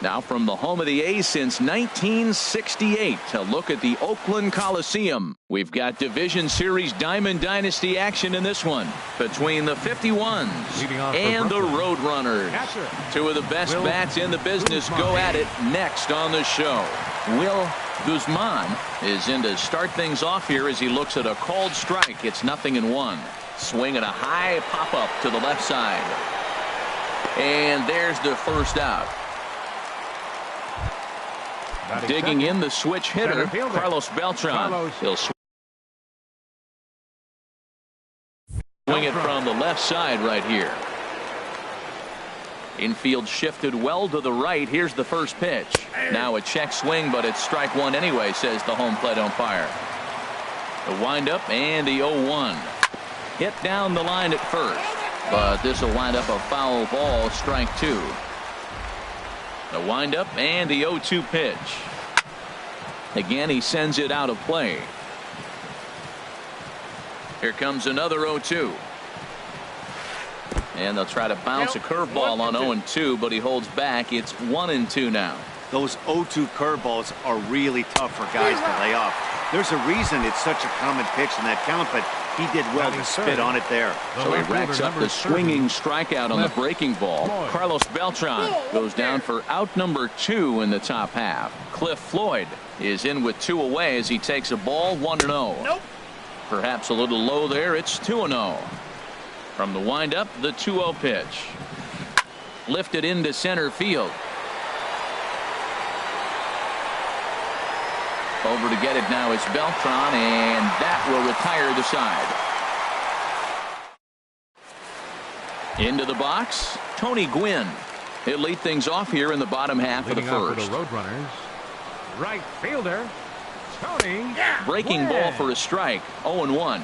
Now from the home of the A's since 1968, to look at the Oakland Coliseum. We've got Division Series Diamond Dynasty action in this one between the 51s and the Roadrunners. Two of the best bats in the business go at it next on the show. Will Guzman is in to start things off here as he looks at a called strike. It's 0-1. Swing and a high pop-up to the left side. And there's the first out. Digging in the switch hitter, Carlos Beltran. He'll swing it from the left side right here. Infield shifted well to the right. Here's the first pitch. Now a check swing, but it's strike one anyway, says the home plate umpire. The windup and the 0-1. Hit down the line at first, but this will wind up a foul ball, strike two. The windup and the 0-2 pitch. Again, he sends it out of play. Here comes another 0-2. And they'll try to bounce a curveball on 0-2, but he holds back. It's 1-2 now. Those 0-2 curveballs are really tough for guys to lay off. There's a reason it's such a common pitch in that count, but he did well to spit on it there. So he racks up the swinging strikeout on the breaking ball. Carlos Beltran goes down for out number 2 in the top half. Cliff Floyd is in with 2 away as he takes a ball 1-0. Perhaps a little low there. It's 2-0. From the windup, the 2-0 pitch. Lifted into center field. Over to get it now is Beltran, and that will retire the side. Into the box, Tony Gwynn. He'll lead things off here in the bottom half of the first. The Roadrunners, right fielder, Tony. Breaking ball for a strike, 0-1.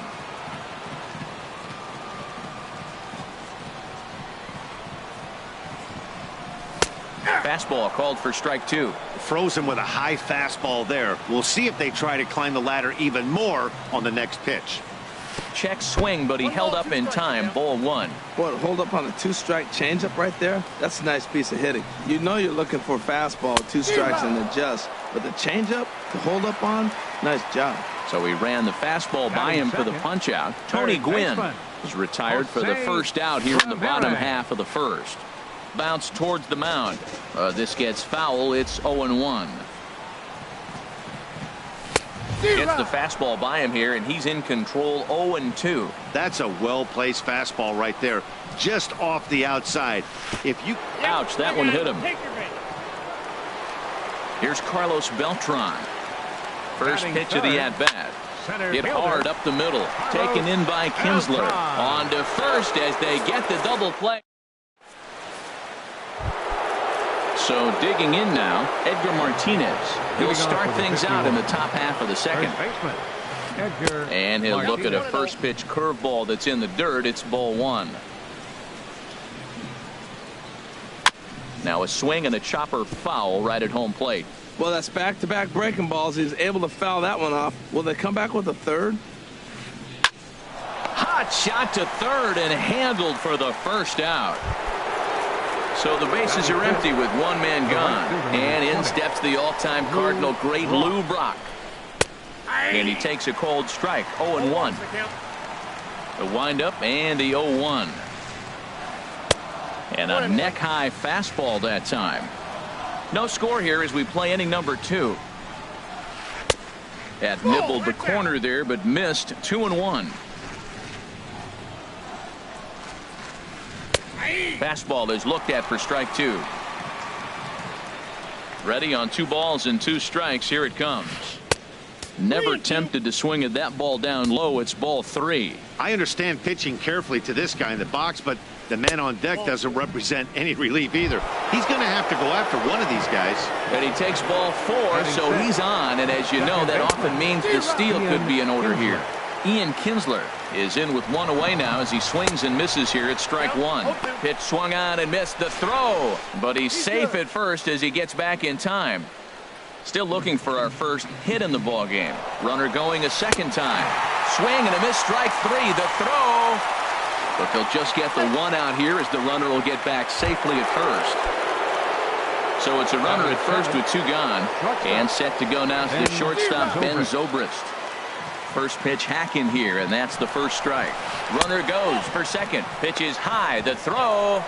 Fastball called for strike 2. Frozen with a high fastball there. We'll see if they try to climb the ladder even more on the next pitch. Check swing, but he held up in time. Ball 1. Boy, hold up on a 2-strike changeup right there. That's a nice piece of hitting. You know you're looking for a fastball, 2 strikes and adjust. But the changeup to hold up on, nice job. So he ran the fastball by him for the punch out. Tony Gwynn is retired for the first out here in the bottom half of the first. Bounce towards the mound. This gets foul. It's 0-1. Gets the fastball by him here, and he's in control. 0-2. That's a well-placed fastball right there, just off the outside. If you ouch, that one hit him. Here's Carlos Beltran. First pitch of the at-bat. Hit hard up the middle. Taken in by Kinsler. On to first as they get the double play. So digging in now, Edgar Martinez. He'll start things out in the top half of the second. And he'll look at a first pitch curveball that's in the dirt. It's ball 1. Now a swing and a chopper foul right at home plate. Well, that's back-to-back breaking balls. He's able to foul that one off. Will they come back with a third? Hot shot to third and handled for the first out. So the bases are empty with one man gone. And in steps the all-time Cardinal great Lou Brock. And he takes a cold strike. 0-1. The windup and the 0-1. And a neck-high fastball that time. No score here as we play inning number 2. That nibbled the corner there, but missed. 2-1. Fastball is looked at for strike 2. Ready on 2 balls and 2 strikes. Here it comes. Never tempted to swing at that ball down low. It's ball 3. I understand pitching carefully to this guy in the box, but the man on deck doesn't represent any relief either. He's going to have to go after one of these guys. And he takes ball 4, so he's on. And as you know, that often means the steal could be in order here. Ian Kinsler is in with 1 away now as he swings and misses here at strike 1. Pitch swung on and missed the throw, but he's safe at first as he gets back in time. Still looking for our first hit in the ball game. Runner going a second time. Swing and a miss, strike 3. The throw, but they'll just get the 1 out here as the runner will get back safely at first. So it's a runner at first with 2 gone. And set to go now to the shortstop, Ben Zobrist. First pitch hacking here, and that's the first strike. Runner goes for second. Pitch is high. The throw.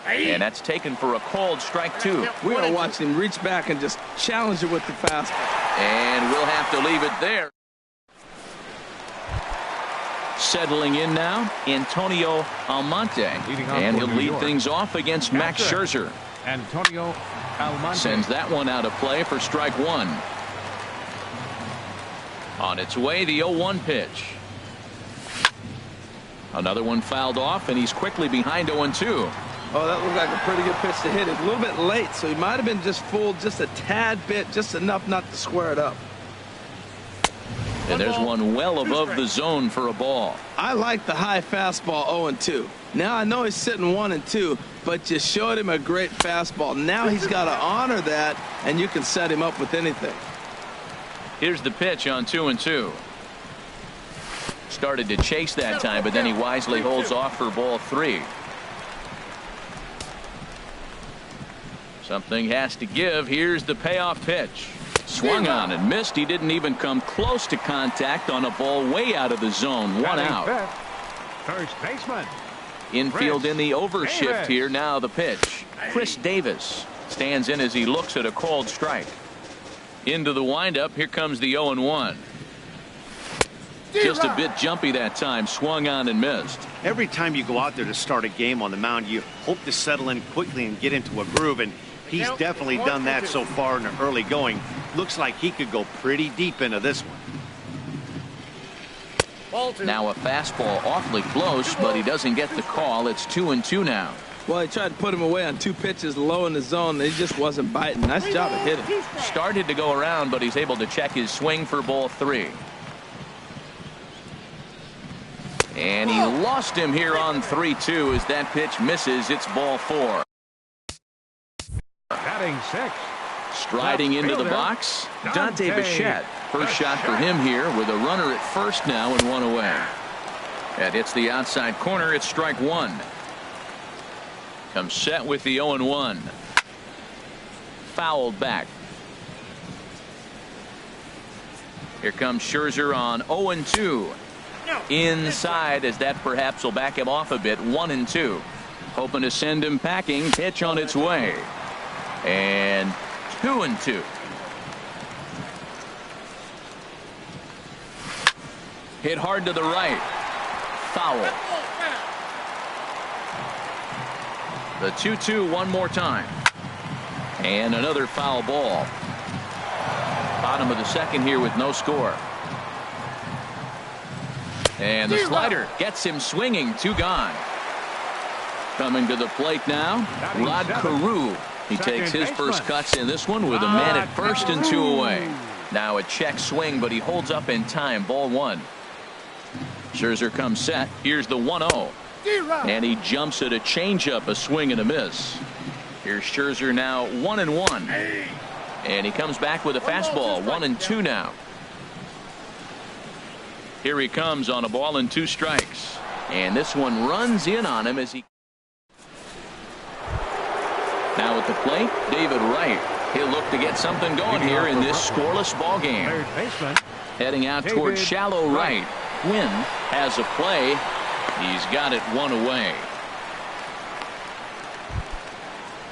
And that's taken for a called strike 2. We are watching him reach back and just challenge it with the fastball. And we'll have to leave it there. Settling in now, Antonio Almonte. And he'll lead things off against Max Scherzer. Antonio Almonte sends that one out of play for strike 1. On its way, the 0-1 pitch. Another one fouled off, and he's quickly behind 0-2. Oh, that looked like a pretty good pitch to hit. It's a little bit late, so he might have been just fooled just a tad bit, just enough not to square it up. And there's one well above the zone for a ball. I like the high fastball 0-2. Now I know he's sitting 1-2, but you showed him a great fastball. Now he's got to honor that, and you can set him up with anything. Here's the pitch on 2-2. Started to chase that time, but then he wisely holds off for ball 3. Something has to give. Here's the payoff pitch. Swung on and missed. He didn't even come close to contact on a ball way out of the zone. 1 out. First baseman. Infield in the overshift here. Now the pitch. Chris Davis stands in as he looks at a called strike. Into the windup. Here comes the 0-1. Just a bit jumpy that time. Swung on and missed. Every time you go out there to start a game on the mound, you hope to settle in quickly and get into a groove, and he's definitely done that so far in the early going. Looks like he could go pretty deep into this one. Now a fastball awfully close, but he doesn't get the call. It's 2-2 now. Well, he tried to put him away on 2 pitches low in the zone, and he just wasn't biting. Nice job of hitting. Started to go around, but he's able to check his swing for ball 3. And he lost him here on 3-2 as that pitch misses. It's ball 4. Batting 6. Striding into the box, Dante Bichette. First shot for him here with a runner at first now and 1 away. That hits the outside corner. It's strike 1. Comes set with the 0-1. Fouled back. Here comes Scherzer on 0-2. Inside, as that perhaps will back him off a bit. 1-2. Hoping to send him packing. Pitch on its way. And 2-2. Hit hard to the right. Foul. The 2-2 one more time. And another foul ball. Bottom of the second here with no score. And the slider gets him swinging. 2 gone. Coming to the plate now, Rod Carew. He takes his first cuts in this one with a man at first and 2 away. Now a check swing, but he holds up in time. Ball 1. Scherzer comes set. Here's the 1-0. And he jumps at a changeup, a swing and a miss. Here's Scherzer now 1-1. And he comes back with a fastball. 1-2 now. Here he comes on a ball and 2 strikes. And this one runs in on him as he. Now at the plate, David Wright. He'll look to get something going here in this scoreless ball game. Heading out toward shallow right. Quinn has a play. He's got it 1 away.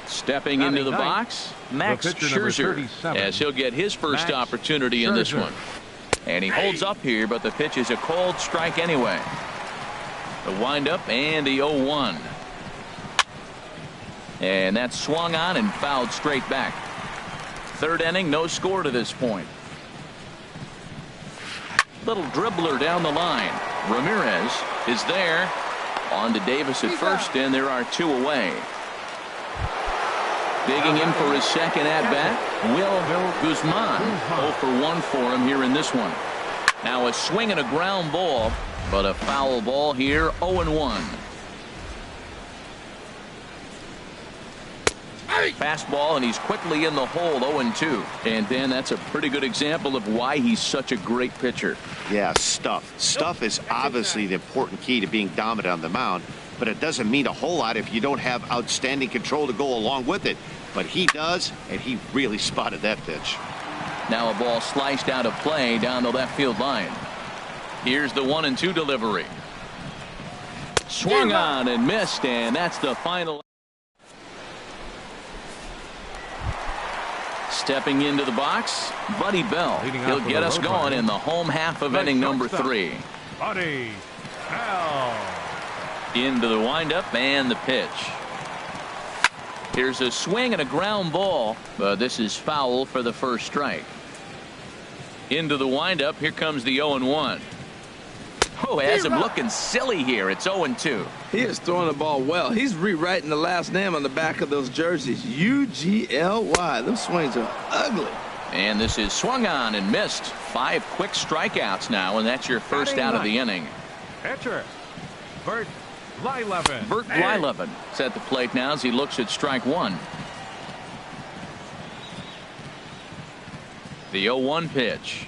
Stepping into the box, Max Scherzer, as he'll get his first opportunity in this one. And he holds up here, but the pitch is a called strike anyway. The windup and the 0-1. And that's swung on and fouled straight back. 3rd inning, no score to this point. Little dribbler down the line. Ramirez is there. On to Davis at first, and there are 2 away. Digging in for his second at-bat, Will Guzman. 0 for 1 for him here in this one. Now a swing and a ground ball, but a foul ball here, 0-1. Fastball, and he's quickly in the hole, 0-2. And Dan, that's a pretty good example of why he's such a great pitcher. Yeah, stuff. Stuff is obviously the important key to being dominant on the mound, but it doesn't mean a whole lot if you don't have outstanding control to go along with it. But he does, and he really spotted that pitch. Now a ball sliced out of play down the left field line. Here's the 1-2 delivery. Swung on and missed, and that's the final. Stepping into the box, Buddy Bell. He'll get us going in the home half of inning number 3. Buddy Bell. Into the windup and the pitch. Here's a swing and a ground ball, but this is foul for the first strike. Into the windup, here comes the 0-1. Oh, has him looking silly here. It's 0-2. He is throwing the ball well. He's rewriting the last name on the back of those jerseys. U-G-L-Y. Those swings are ugly. And this is swung on and missed. 5 quick strikeouts now, and that's your first out of the inning. Pitcher, Bert Blyleven. Bert Blyleven is at the plate now as he looks at strike 1. The 0-1 pitch.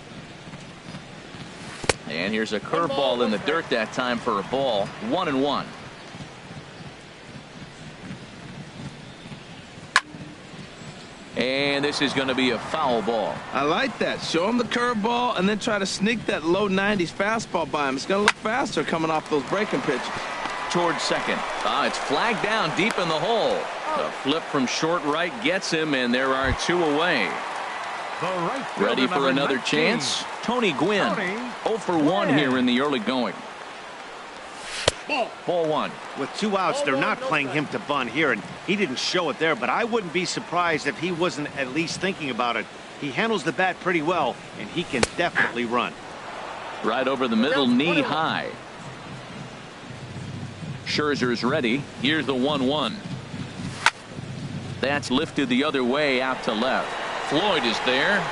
And here's a curveball in the dirt that time for a ball. 1-1. And this is going to be a foul ball. I like that. Show him the curveball and then try to sneak that low 90s fastball by him. It's going to look faster coming off those breaking pitches. Towards second. It's flagged down deep in the hole. The flip from short right gets him, and there are 2 away. Ready for another 19. chance? Tony Gwynn. 0 for 1 here in the early going. Ball 1. With 2 outs, they're not playing him to bunt here, and he didn't show it there, but I wouldn't be surprised if he wasn't at least thinking about it. He handles the bat pretty well, and he can definitely run. Right over the middle, knee high. Scherzer's ready. Here's the 1-1. That's lifted the other way out to left. Floyd is there.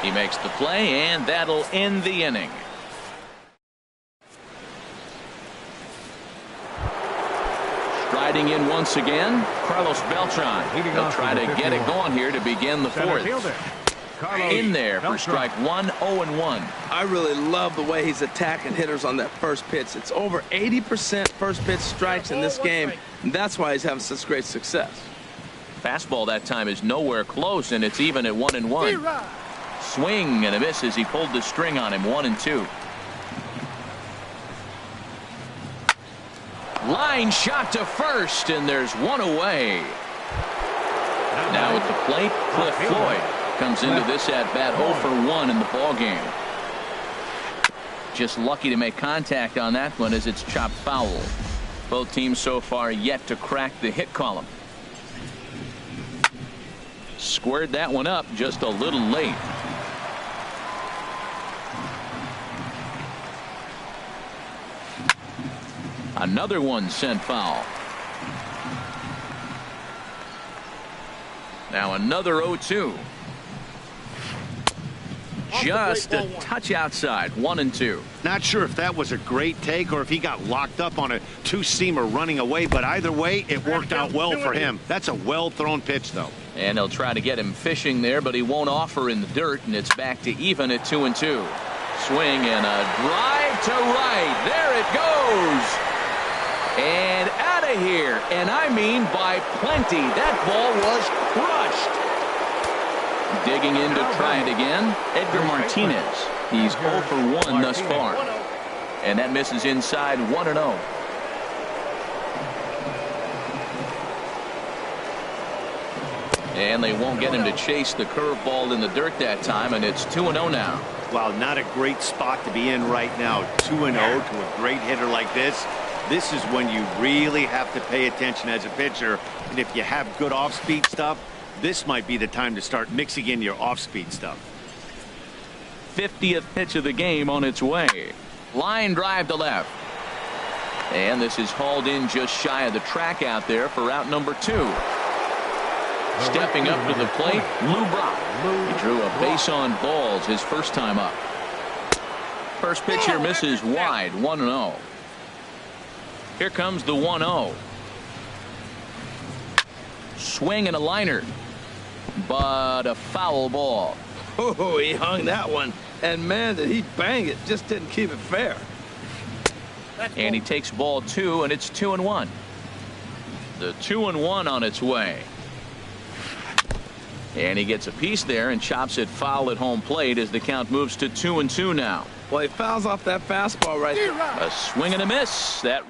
He makes the play, and that'll end the inning. Striding in once again, Carlos Beltran. He'll try to get it going here to begin the 4th. In there for strike 1, 0-1. I really love the way he's attacking hitters on that first pitch. It's over 80% first pitch strikes in this game, and that's why he's having such great success. Fastball that time is nowhere close, and it's even at 1-1. Swing and a miss as he pulled the string on him. 1-2. Line shot to first, and there's 1 away. Now at the plate, Cliff Floyd comes into this at bat 0 for 1 in the ball game. Just lucky to make contact on that one as it's chopped foul. Both teams so far yet to crack the hit column. Squared that one up just a little late. Another one sent foul. Now another 0-2. Just a touch outside. 1-2. Not sure if that was a great take or if he got locked up on a 2-seamer running away, but either way, it worked out well for him. That's a well-thrown pitch, though. And they'll try to get him fishing there, but he won't offer in the dirt, and it's back to even at 2-2. Swing and a drive to right. There it goes. And out of here. And I mean by plenty. That ball was crushed. Digging in to try it again, Edgar Martinez. He's 0 for 1 thus far. And that misses inside 1-0. And they won't get him to chase the curveball in the dirt that time, and it's 2-0 now. Well, not a great spot to be in right now. 2-0 to a great hitter like this. This is when you really have to pay attention as a pitcher. And if you have good off-speed stuff, this might be the time to start mixing in your off-speed stuff. 50th pitch of the game on its way. Line drive to left. And this is hauled in just shy of the track out there for out number 2. Stepping up to the plate, Lou Brock. He drew a base on balls his first time up. First pitch here misses wide. 1-0. Here comes the 1-0. Swing and a liner. But a foul ball. Oh, he hung that one. And, man, did he bang it. Just didn't keep it fair. And he takes ball 2, and it's 2-1. The 2-1 on its way. And he gets a piece there and chops it foul at home plate as the count moves to 2-2 now. Well, he fouls off that fastball right there. A swing and a miss. That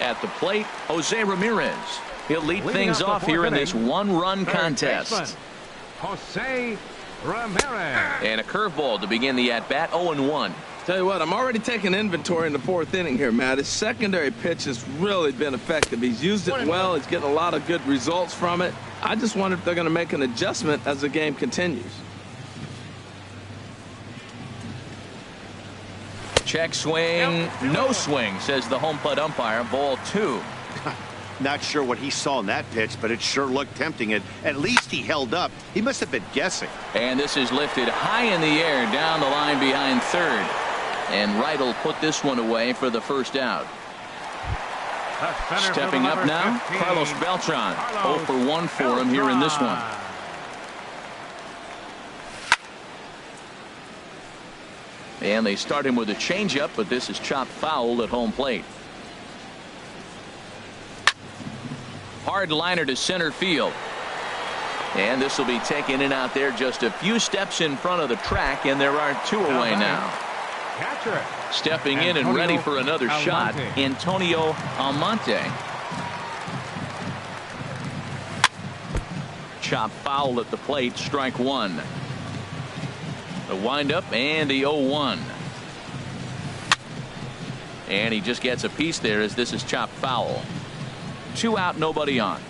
at the plate, Jose Ramirez. He'll lead things off here in this one-run contest. Jose Ramirez. And a curveball to begin the at-bat, 0-1. Tell you what, I'm already taking inventory in the 4th inning here, Matt. His secondary pitch has really been effective. He's used it well. He's getting a lot of good results from it. I just wonder if they're going to make an adjustment as the game continues. Check swing, no swing, says the home plate umpire. Ball 2. Not sure what he saw in that pitch, but it sure looked tempting. And at least he held up. He must have been guessing. And this is lifted high in the air down the line behind third. And Wright will put this one away for the first out. Stepping up now, Carlos Beltran. 0 for 1 for him here in this one. And they start him with a changeup, but this is chopped foul at home plate. Hard liner to center field. And this will be taken in out there just a few steps in front of the track, and there are 2 away now. Catcher. Stepping in and ready for another shot, Antonio Almonte. Chop foul at the plate, strike 1. The windup and the 0-1. And he just gets a piece there as this is chopped foul. 2 out, nobody on.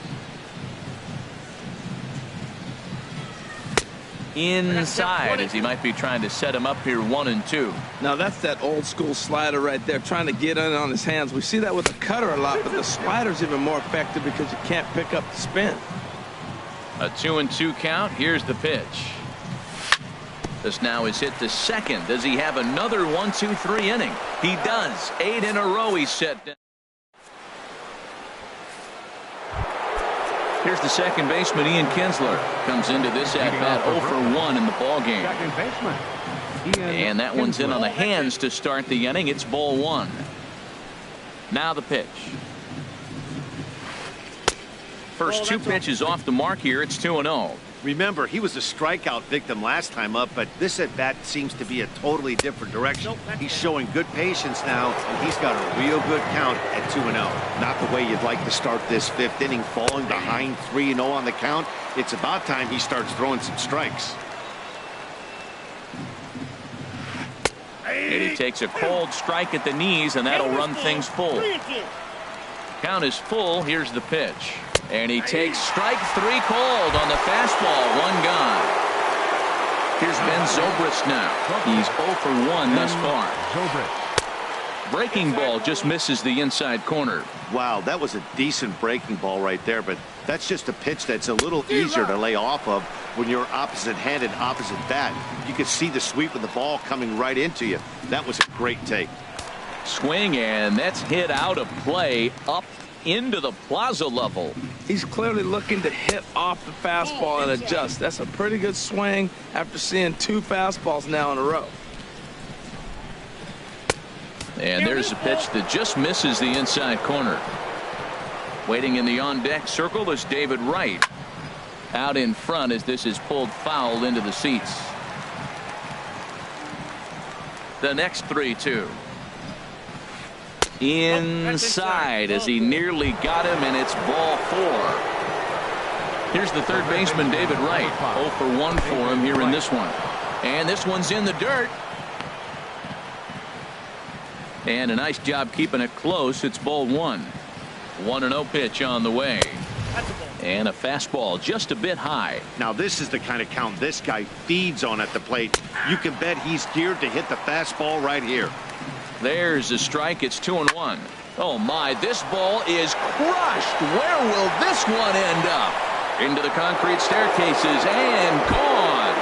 Inside as he might be trying to set him up here 1-2. Now that's that old school slider right there, trying to get in on his hands. We see that with the cutter a lot, but the slider's even more effective because you can't pick up the spin. A 2-2 count. Here's the pitch. This now is hit to second. Does he have another 1-2-3 inning? He does. 8 in a row he's set down. Here's the second baseman, Ian Kinsler. Comes into this at-bat 0 for 1 in the ballgame. Second baseman. And that one's in on the hands to start the inning. It's ball 1. Now the pitch. First 2 pitches off the mark here. It's 2-0. Remember, he was a strikeout victim last time up, but this at-bat seems to be a totally different direction. He's showing good patience now, and he's got a real good count at 2-0. Not the way you'd like to start this 5th inning, falling behind 3-0 on the count. It's about time he starts throwing some strikes. And he takes a cold strike at the knees, and that'll run things full. Count is full. Here's the pitch. And he takes strike 3 called on the fastball. 1 gone. Here's Ben Zobrist now. He's 0 for 1 thus far. Breaking ball just misses the inside corner. Wow, that was a decent breaking ball right there, but that's just a pitch that's a little easier to lay off of when you're opposite-handed, opposite bat. You can see the sweep of the ball coming right into you. That was a great take. Swing, and that's hit out of play up into the plaza level. He's clearly looking to hit off the fastball and adjust. That's a pretty good swing after seeing 2 fastballs now in a row. And there's a pitch that just misses the inside corner. Waiting in the on-deck circle is David Wright. Out in front as this is pulled foul into the seats. The next 3-2. Inside as he nearly got him, and it's ball 4. Here's the third baseman, David Wright. 0 for 1 for him here in this one. And this one's in the dirt. And a nice job keeping it close. It's ball 1. 1-0 pitch on the way. And a fastball just a bit high. Now this is the kind of count this guy feeds on at the plate. You can bet he's geared to hit the fastball right here. There's a strike. It's 2-1. Oh my, this ball is crushed. Where will this one end up? Into the concrete staircases and gone.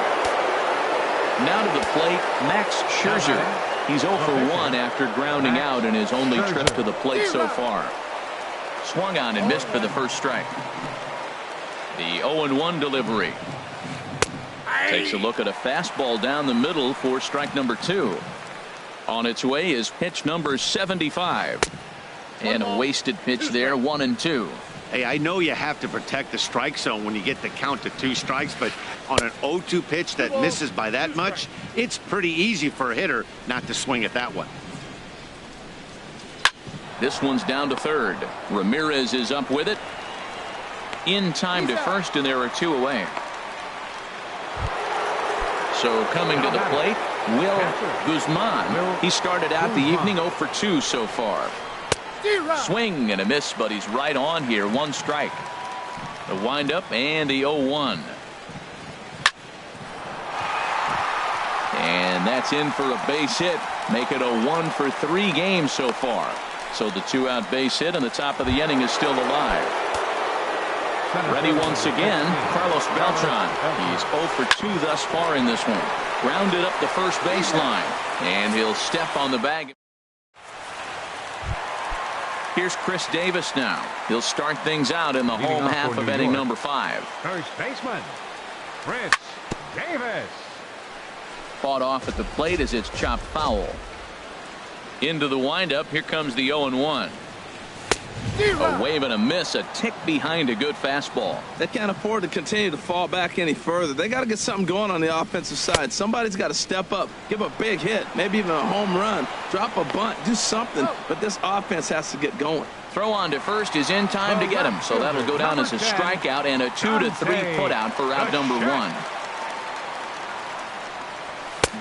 Now to the plate, Max Scherzer. He's 0 for 1 after grounding out in his only trip to the plate so far. Swung on and missed for the first strike. The 0-1 delivery. Takes a look at a fastball down the middle for strike number 2. On its way is pitch number 75. And a wasted pitch there, 1-2. Hey, I know you have to protect the strike zone when you get the count to 2 strikes, but on an 0-2 pitch that misses by that much, it's pretty easy for a hitter not to swing at that one. This one's down to third. Ramirez is up with it. In time to first, and there are 2 away. So coming to the plate, Will Guzman. He started out the evening 0 for 2 so far. Swing and a miss, but he's right on here. 1 strike. The windup and the 0-1. And that's in for a base hit. Make it a 1 for 3 games so far. So the 2-out base hit, and the top of the inning is still alive. Ready once again, Carlos Beltran. He's 0 for 2 thus far in this one. Grounded up the first baseline, and he'll step on the bag. Here's Chris Davis now. He'll start things out in the home half of inning number 5. First baseman, Chris Davis. Fought off at the plate as it's chopped foul. Into the windup. Here comes the 0-1. A wave and a miss, a tick behind a good fastball. They can't afford to continue to fall back any further. They got to get something going on the offensive side. Somebody's got to step up, give a big hit, maybe even a home run, drop a bunt, do something. But this offense has to get going. Throw on to first is in time to get him, so that'll go down as a strikeout and a 2-3 put out for out number 1.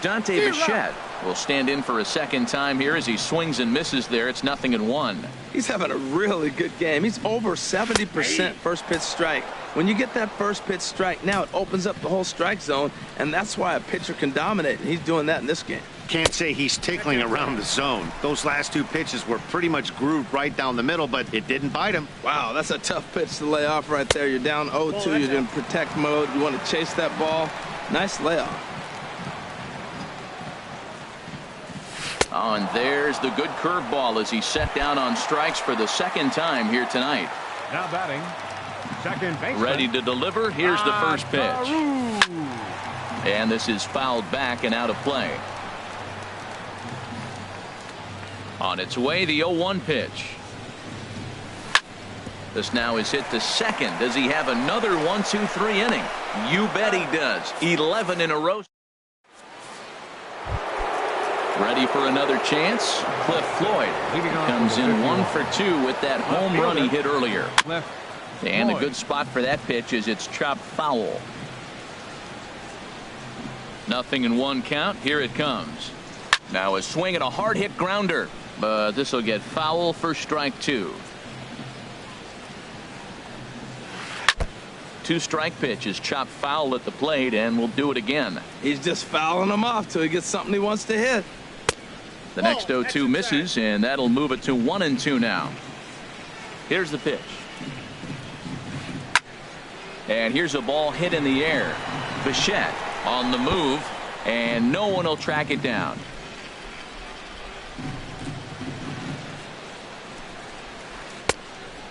Dante Bichette will stand in for a second time here as he swings and misses there. It's 0-1. He's having a really good game. He's over 70% first pitch strike. When you get that first pitch strike, now it opens up the whole strike zone, and that's why a pitcher can dominate, and he's doing that in this game. Can't say he's tickling around the zone. Those last 2 pitches were pretty much grooved right down the middle, but it didn't bite him. Wow, that's a tough pitch to lay off right there. You're down 0-2. You're in protect mode. You want to chase that ball. Nice layoff. Oh, and there's the good curveball as he's set down on strikes for the second time here tonight. Now batting, second baseman. Ready to deliver. Here's the first pitch. And this is fouled back and out of play. On its way, the 0-1 pitch. This now is hit to second. Does he have another 1-2-3 inning? You bet he does. 11 in a row. Ready for another chance. Cliff Floyd comes in 1 for 2 with that home run he hit earlier. And a good spot for that pitch as it's chopped foul. 0-1 count. Here it comes. Now a swing and a hard hit grounder, but this will get foul for strike 2. 2-strike pitch is chopped foul at the plate, and we'll do it again. He's just fouling them off till he gets something he wants to hit. The next 0-2 misses, and that'll move it to 1-2 now. Here's the pitch. And here's a ball hit in the air. Bichette on the move, and no one will track it down.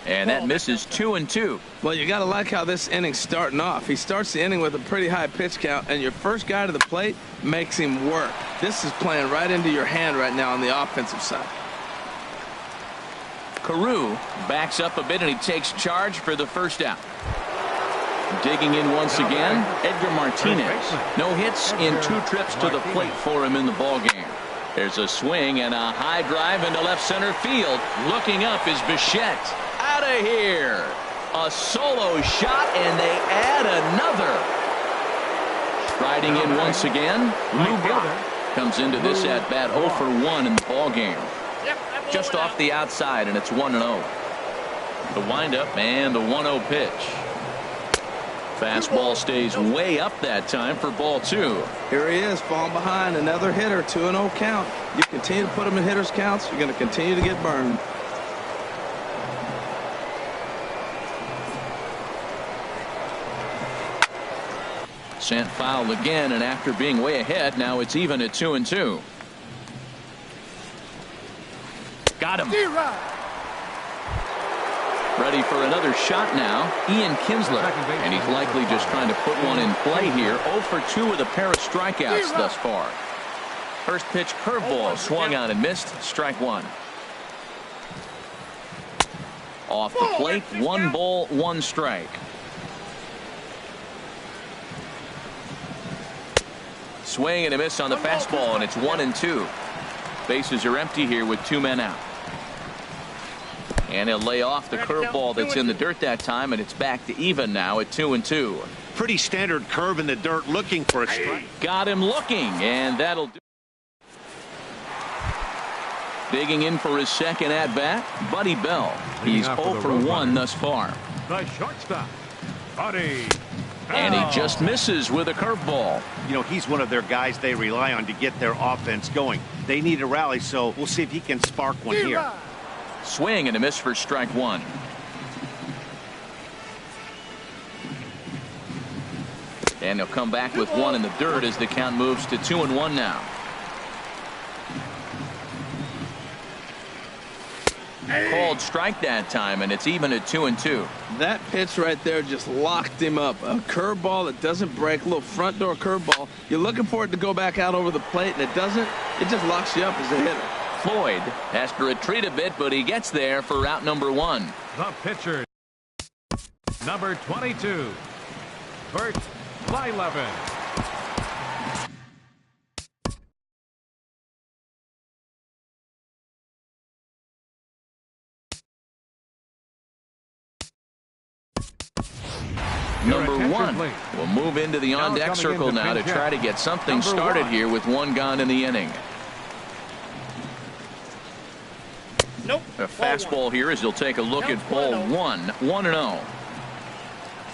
And that misses 2-2. Well, you got to like how this inning's starting off. He starts the inning with a pretty high pitch count, and your first guy to the plate makes him work. This is playing right into your hand right now on the offensive side. Carew backs up a bit, and he takes charge for the first out. Digging in once again, Edgar Martinez. No hits in 2 trips to the plate for him in the ballgame. There's a swing and a high drive into left center field. Looking up is Bichette. Out of here. A solo shot, and they add another. Striding in once again, Lou Brock comes into this at bat 0 for 1 in the ball game. Just off the outside, and it's 1-0. The windup and the 1-0 pitch. Fastball stays way up that time for ball 2. Here he is, falling behind, another hitter, 2-0 count. You continue to put him in hitters counts, you're going to continue to get burned. Sent foul again, and after being way ahead, now it's even at 2-2. Got him. Ready for another shot now, Ian Kinsler. And he's likely just trying to put one in play here. 0 for 2 with a pair of strikeouts thus far. First pitch curveball swung on and missed. Strike one. Off the plate, 1 ball, 1 strike. Swing and a miss on the fastball, and it's 1-2. Bases are empty here with 2 men out. And he'll lay off the curveball that's in the dirt that time, and it's back to even now at 2-2. Pretty standard curve in the dirt, looking for a strike. Got him looking, and that'll do. Digging in for his second at-bat, Buddy Bell. He's 0 for 1 thus far. The shortstop, Buddy. And he just misses with a curveball. You know, he's one of their guys they rely on to get their offense going. They need a rally, so we'll see if he can spark one here. Swing and a miss for strike one. And he'll come back with one in the dirt as the count moves to 2-1 now. Called strike that time, and it's even at 2-2. That pitch right there just locked him up. A curveball that doesn't break, a little front door curveball. You're looking for it to go back out over the plate, and it doesn't. It just locks you up as a hitter. Floyd has to retreat a bit, but he gets there for out number 1. The pitcher, number 22, Bert Blyleven. Number 1 will move into the on-deck circle now to try to get something started here with 1 gone in the inning. Nope. A fastball here as he'll take a look at ball 1. 1-0.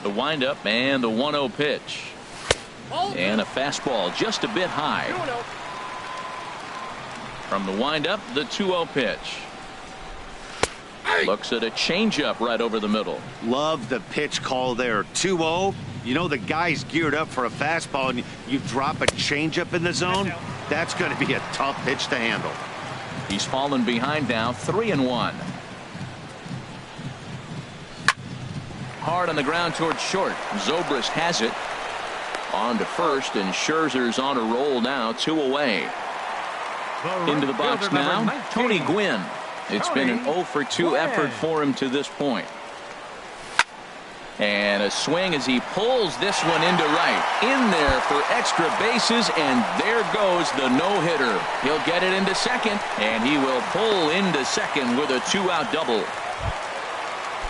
The windup and the 1-0 pitch. And a fastball just a bit high. From the windup, the 2-0 pitch. Looks at a changeup right over the middle. Love the pitch call there. 2-0. You know the guy's geared up for a fastball, and you drop a changeup in the zone. That's going to be a tough pitch to handle. He's fallen behind now, 3-1. Hard on the ground towards short. Zobrist has it. On to first, and Scherzer's on a roll now, 2 away. Into the box now, Tony Gwynn. It's been an 0 for 2 effort for him to this point. And a swing as he pulls this one into right. In there for extra bases, and there goes the no-hitter. He'll get it into second, and he will pull into second with a 2-out double.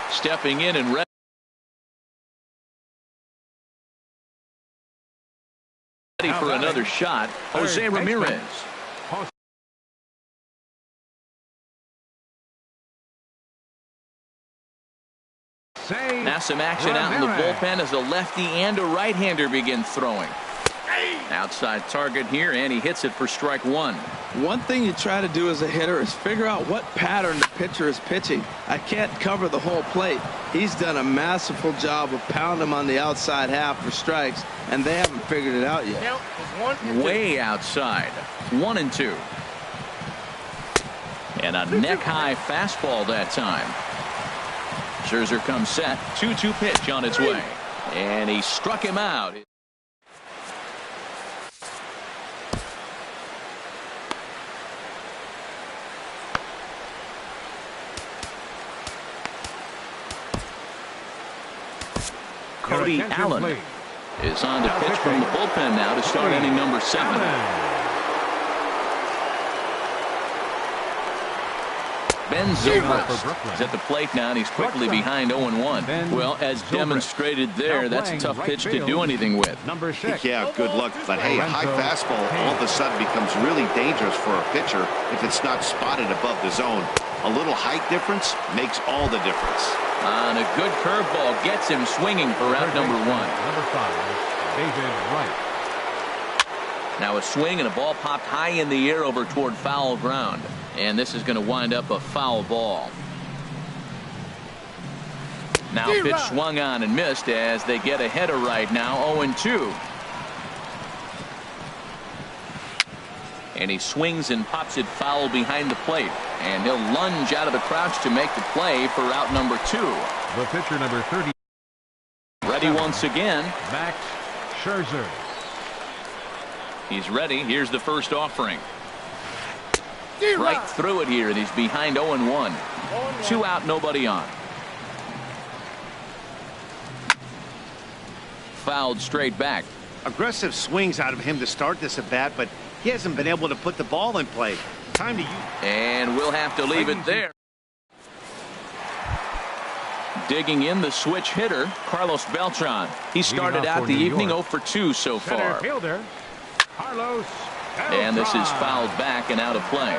Stepping in and ready for another shot, Jose Ramirez. Now some action out in the bullpen as a lefty and a right-hander begin throwing. Outside target here, and he hits it for strike 1. One thing you try to do as a hitter is figure out what pattern the pitcher is pitching. I can't cover the whole plate. He's done a masterful job of pounding him on the outside half for strikes, and they haven't figured it out yet. Way outside. 1-2. And a neck-high fastball that time. Scherzer comes set. 2-2 pitch on its way. And he struck him out. Cody Allen is on to pitch from the bullpen now to start inning number 7. Ben Zobrist is at the plate now, and he's quickly behind 0-1. Well, as demonstrated there, that's a tough pitch to do anything with. Yeah, good luck. But hey, a high fastball all of a sudden becomes really dangerous for a pitcher if it's not spotted above the zone. A little height difference makes all the difference. And a good curveball gets him swinging for out number 1. Number 5, David Wright. Now a swing and a ball popped high in the air over toward foul ground. And this is going to wind up a foul ball. Now pitch swung on and missed as they get a header right now, 0-2. And he swings and pops it foul behind the plate. And he'll lunge out of the crouch to make the play for out number 2. The pitcher, number 30. Ready once again. Max Scherzer. He's ready. Here's the first offering. Right through it here, and he's behind 0-1. 2 out, nobody on. Fouled straight back. Aggressive swings out of him to start this at bat, but he hasn't been able to put the ball in play. Time to use. And we'll have to leave it there. Digging in the switch hitter, Carlos Beltran. He started out the evening 0 for 2 so far. Fielder, Carlos And this is fouled back and out of play.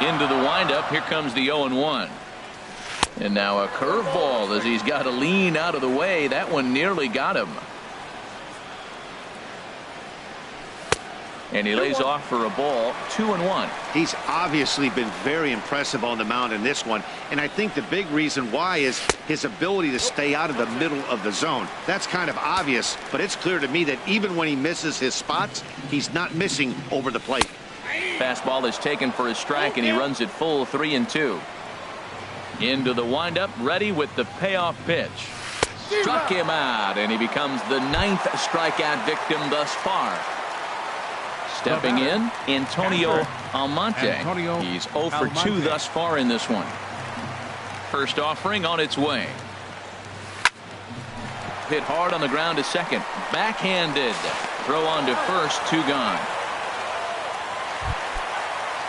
Into the windup, here comes the 0-1. And now a curveball as he's got to lean out of the way. That one nearly got him. And he lays off for a ball, 2-1. He's obviously been very impressive on the mound in this one. And I think the big reason why is his ability to stay out of the middle of the zone. That's kind of obvious, but it's clear to me that even when he misses his spots, he's not missing over the plate. Fastball is taken for a strike, and he runs it full 3-2. Into the windup, ready with the payoff pitch. Struck him out, and he becomes the 9th strikeout victim thus far. Stepping in, Antonio Almonte. He's 0 for 2 thus far in this one. First offering on its way. Hit hard on the ground to second. Backhanded. Throw on to first, 2 gone.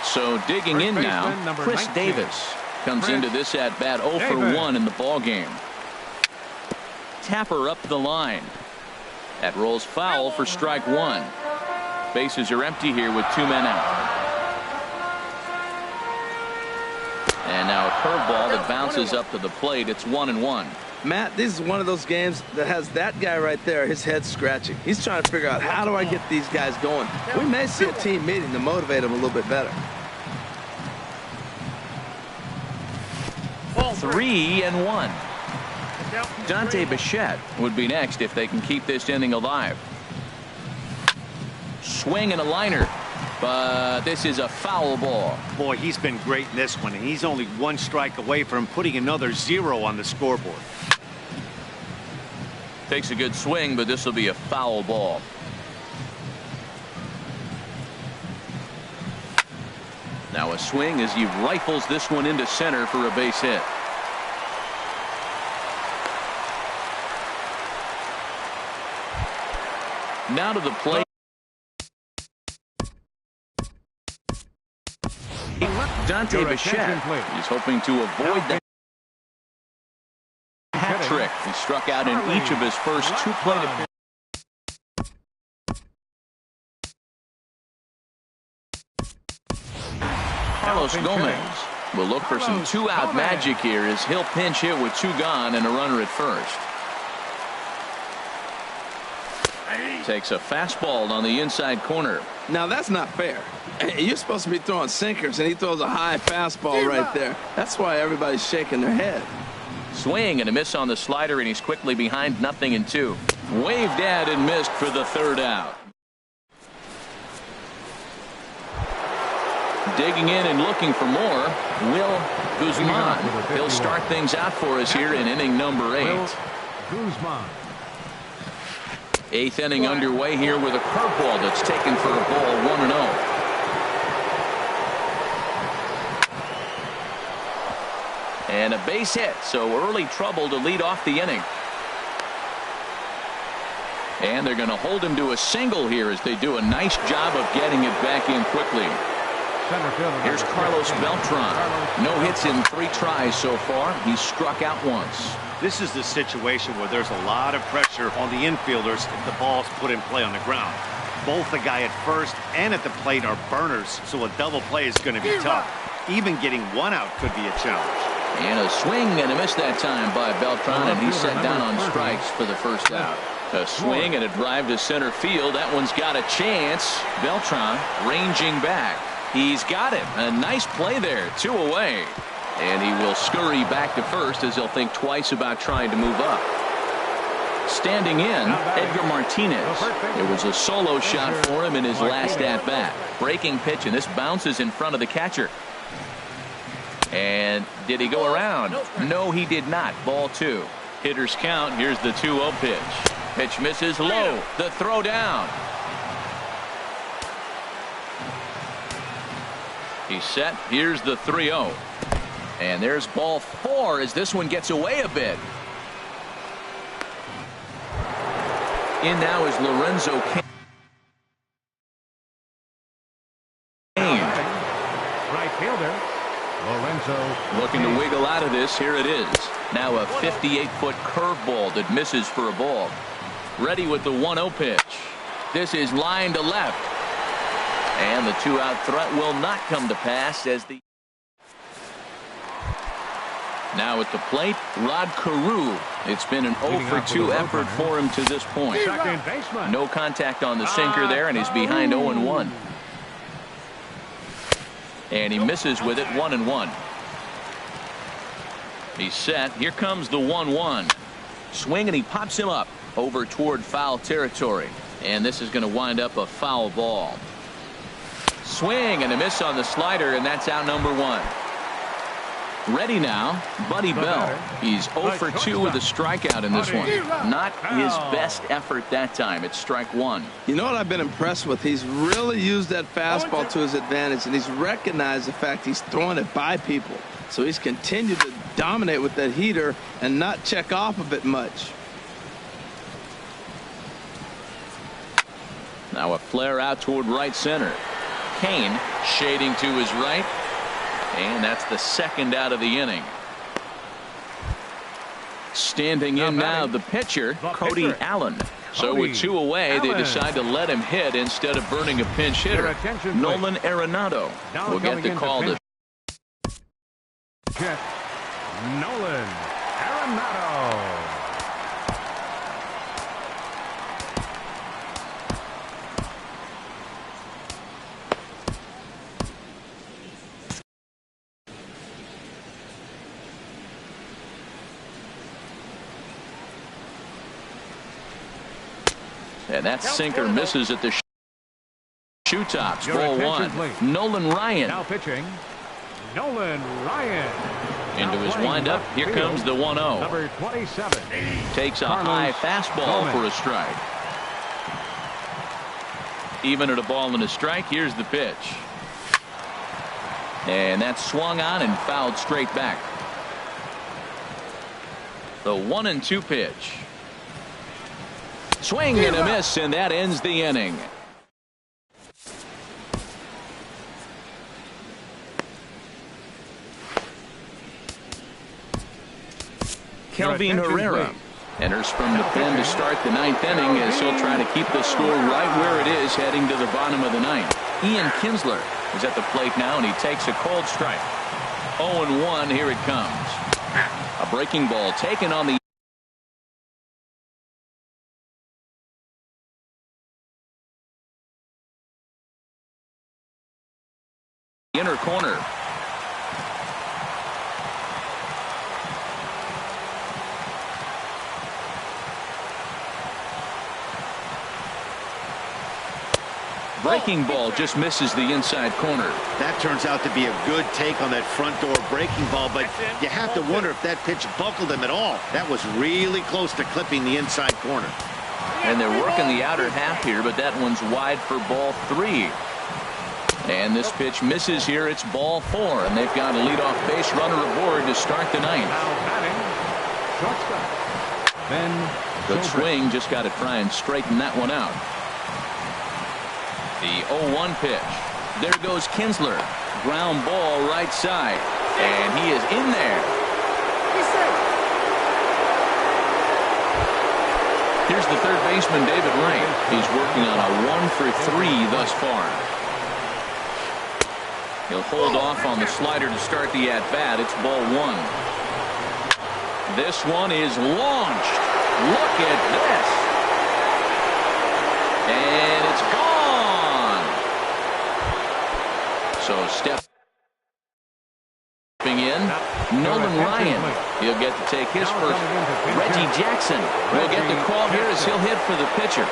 So digging in now, Chris Davis comes into this at bat 0 for 1 in the ball game. Tapper up the line. That rolls foul for strike 1. Bases are empty here with 2 men out. And now a curveball that bounces up to the plate. It's 1-1. Matt, this is one of those games that has that guy right there, his head scratching. He's trying to figure out, how do I get these guys going? We may see a team meeting to motivate them a little bit better. 3-1. Dante Bichette would be next if they can keep this inning alive. Swing and a liner, but this is a foul ball. Boy, he's been great in this one, and he's only 1 strike away from putting another 0 on the scoreboard. Takes a good swing, but this will be a foul ball. Now a swing as he rifles this one into center for a base hit. Now to the plate. Dante Bichette. He's hoping to avoid that hat trick. He struck out in each of his first 2 plate appearances. Carlos Gomez will look for some 2-out magic here as he'll pinch hit with 2 gone and a runner at first. Takes a fastball on the inside corner. Now that's not fair. You're supposed to be throwing sinkers, and he throws a high fastball right there. That's why everybody's shaking their head. Swing and a miss on the slider, and he's quickly behind 0-2. Waved at and missed for the 3rd out. Digging in and looking for more, Will Guzman. He'll start things out for us here in inning number 8. Guzman. 8th inning underway here with a curveball that's taken for a ball, 1-0. And a base hit, so early trouble to lead off the inning. And they're going to hold him to a single here as they do a nice job of getting it back in quickly. Here's Carlos Beltran. No hits in 3 tries so far. He's struck out once. This is the situation where there's a lot of pressure on the infielders if the ball's put in play on the ground. Both the guy at first and at the plate are burners, so a double play is going to be tough. Even getting 1 out could be a challenge. And a swing and a miss that time by Beltran, and he's set down on strikes for the 1st out. A swing and a drive to center field. That one's got a chance. Beltran ranging back. He's got it. A nice play there. 2 away. And he will scurry back to first as he'll think twice about trying to move up. Standing in, Edgar Martinez. It was a solo shot for him in his last at-bat. Breaking pitch, and this bounces in front of the catcher. And did he go around? No, he did not. Ball 2. Hitters count. Here's the 2-0 pitch. Pitch misses low. The throw down. He's set. Here's the 3-0. And there's ball 4 as this one gets away a bit. In now is Lorenzo Cain. Right fielder, Lorenzo. Looking to wiggle out of this. Here it is. Now a 58-foot curveball that misses for a ball. Ready with the 1-0 pitch. This is line to left. And the 2-out threat will not come to pass as the... Now at the plate, Rod Carew. It's been an 0 for 2 effort for him to this point. No contact on the sinker there, and he's behind 0-1. And he misses with it 1-1. He's set. Here comes the 1-1. Swing, and he pops him up over toward foul territory. And this is going to wind up a foul ball. Swing and a miss on the slider, and that's out number 1. Ready now, Buddy Bell. He's 0 for 2 with a strikeout in this one. Not his best effort that time. It's strike 1. You know what I've been impressed with? He's really used that fastball to his advantage, and he's recognized the fact he's throwing it by people. So he's continued to dominate with that heater and not check off a bit much. Now a flare out toward right center. Cain shading to his right. And that's the second out of the inning. Standing in now, the pitcher, Cody Allen. So with 2 away, they decide to let him hit instead of burning a pinch hitter. Nolan Arenado will get the call to Nolan Arenado. And that sinker misses at the shoe tops. Ball 1. Nolan Ryan. Now pitching, Nolan Ryan. Into his windup. Here comes the 1-0. Number 27. Takes a high fastball for a strike. Even at a ball and a strike. Here's the pitch. And that's swung on and fouled straight back. The 1-2 pitch. Swing and a miss, and that ends the inning. Kelvin Herrera enters from the pen to start the 9th inning as he'll try to keep the score right where it is heading to the bottom of the 9th. Ian Kinsler is at the plate now, and he takes a cold strike. 0-1, here it comes. A breaking ball taken on the inner corner. Breaking ball just misses the inside corner. That turns out to be a good take on that front door breaking ball, but you have to wonder if that pitch buckled him at all. That was really close to clipping the inside corner. And they're working the outer half here, but that one's wide for ball 3. And this pitch misses here. It's ball 4, and they've got a leadoff base runner aboard to start the 9th. Good swing, just got to try and straighten that one out. The 0-1 pitch. There goes Kinsler. Ground ball right side, and he is in there. Here's the third baseman, David Wright. He's working on a 1 for 3 thus far. He'll hold off on the slider to start the at-bat. It's ball 1. This one is launched. Look at this. And it's gone. So stepping Coming in, Nolan Ryan. He'll get to take his first. Reggie Jackson will get the call here as he'll hit for the pitcher.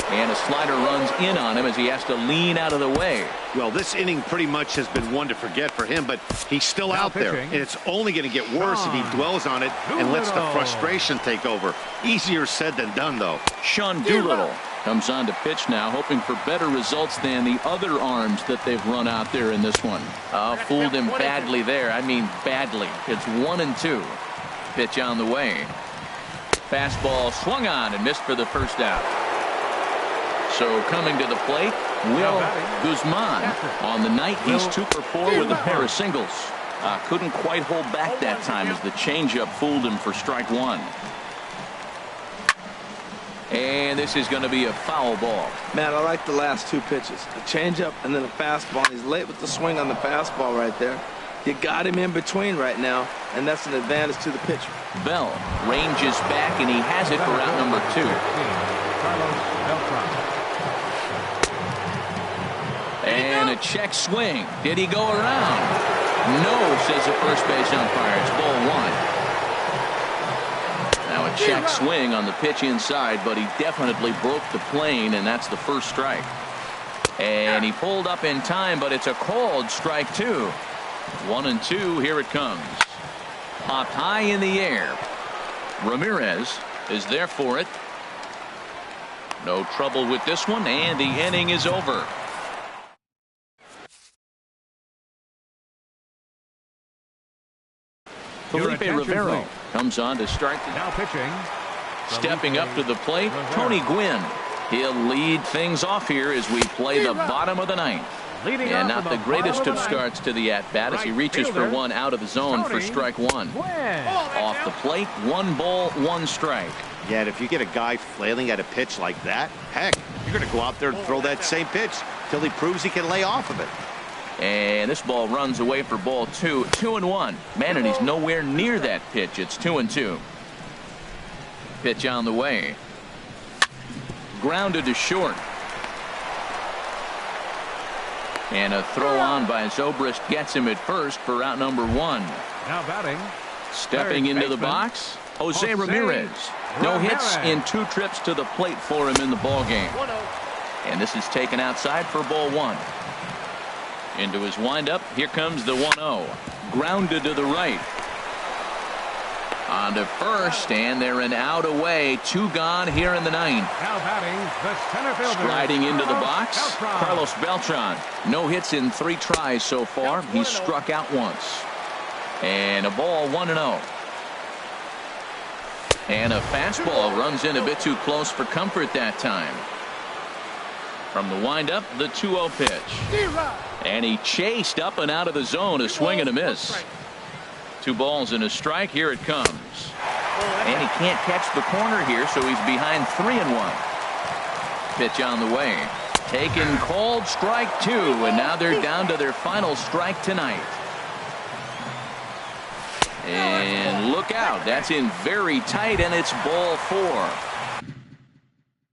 And a slider runs in on him as he has to lean out of the way. Well, this inning pretty much has been one to forget for him, but he's still out there. And it's only going to get worse if he dwells on it and lets the frustration take over. Easier said than done, though. Sean Doolittle comes on to pitch now, hoping for better results than the other arms that they've run out there in this one. Fooled him badly there. I mean badly. It's 1-2. Pitch on the way. Fastball swung on and missed for the first out. So coming to the plate, Will Guzman. On the night, he's 2 for 4 with a pair of singles. Couldn't quite hold back that time as the changeup fooled him for strike 1. And this is going to be a foul ball. Man, I like the last 2 pitches. The changeup and then a fastball. He's late with the swing on the fastball right there. You got him in between right now, and that's an advantage to the pitcher. Bell ranges back, and he has it for out number 2. And a check swing. Did he go around? No, says the first base umpire. It's ball 1. Now a check swing on the pitch inside, but he definitely broke the plane, and that's the first strike. And he pulled up in time, but it's a called strike 2. 1-2. Here it comes. Popped high in the air. Ramirez is there for it. No trouble with this one, and the inning is over. Felipe Rivero comes on to start. Now pitching. Stepping up to the plate, Tony Gwynn. He'll lead things off here as we play the bottom of the 9th. And not the greatest of starts to the at-bat as he reaches for one out of the zone for strike 1. Off the plate, 1 ball, 1 strike. Yeah, and if you get a guy flailing at a pitch like that, heck, you're going to go out there and throw that same pitch till he proves he can lay off of it. And this ball runs away for ball 2. 2-1. Man, and he's nowhere near that pitch. It's 2-2. Pitch on the way. Grounded to short. And a throw on by Zobrist gets him at first for out number 1. Now batting. Stepping into the box, Jose Ramirez. No hits in 2 trips to the plate for him in the ball game. And this is taken outside for ball 1. Into his windup, here comes the 1-0. Grounded to the right. On to first, and they're an out away. 2 gone here in the 9th. Now batting, the center fielder. Striding into the box, Carlos Beltran. No hits in 3 tries so far. He's struck out once. And a ball, 1-0. And a fastball runs in a bit too close for comfort that time. From the windup, the 2-0 pitch. And he chased up and out of the zone, a swing and a miss. 2 balls and a strike. Here it comes. And he can't catch the corner here, so he's behind 3-1. Pitch on the way. Taken, called, strike 2, and now they're down to their final strike tonight. And look out. That's in very tight, and it's ball 4.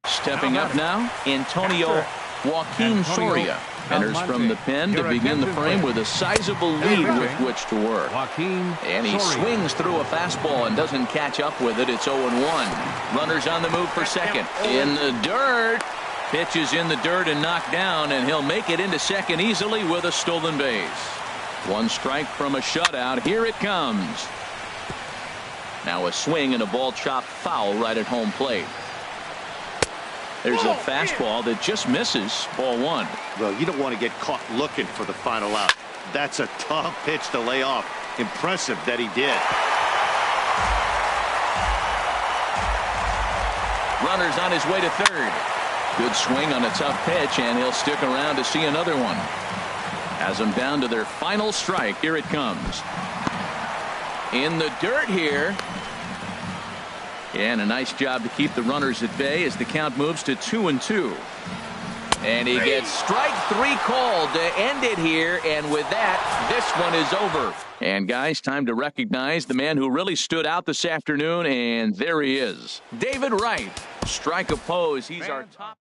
Stepping up now, Antonio Joaquin Soria enters from the pen to begin the frame with a sizable lead with which to work. And he swings through a fastball and doesn't catch up with it. It's 0-1. Runners on the move for second. In the dirt. Pitch is in the dirt and knocked down, and he'll make it into second easily with a stolen base. 1 strike from a shutout. Here it comes. Now a swing and a ball chopped foul right at home plate. There's a fastball that just misses. Ball 1. Well, you don't want to get caught looking for the final out. That's a tough pitch to lay off. Impressive that he did. Runners on his way to third. Good swing on a tough pitch, and he'll stick around to see another one. Has them down to their final strike. Here it comes. In the dirt here. And a nice job to keep the runners at bay as the count moves to 2-2. And he gets strike 3 called to end it here. And with that, this one is over. And guys, time to recognize the man who really stood out this afternoon. And there he is. David Wright. Strike a pose. He's our top.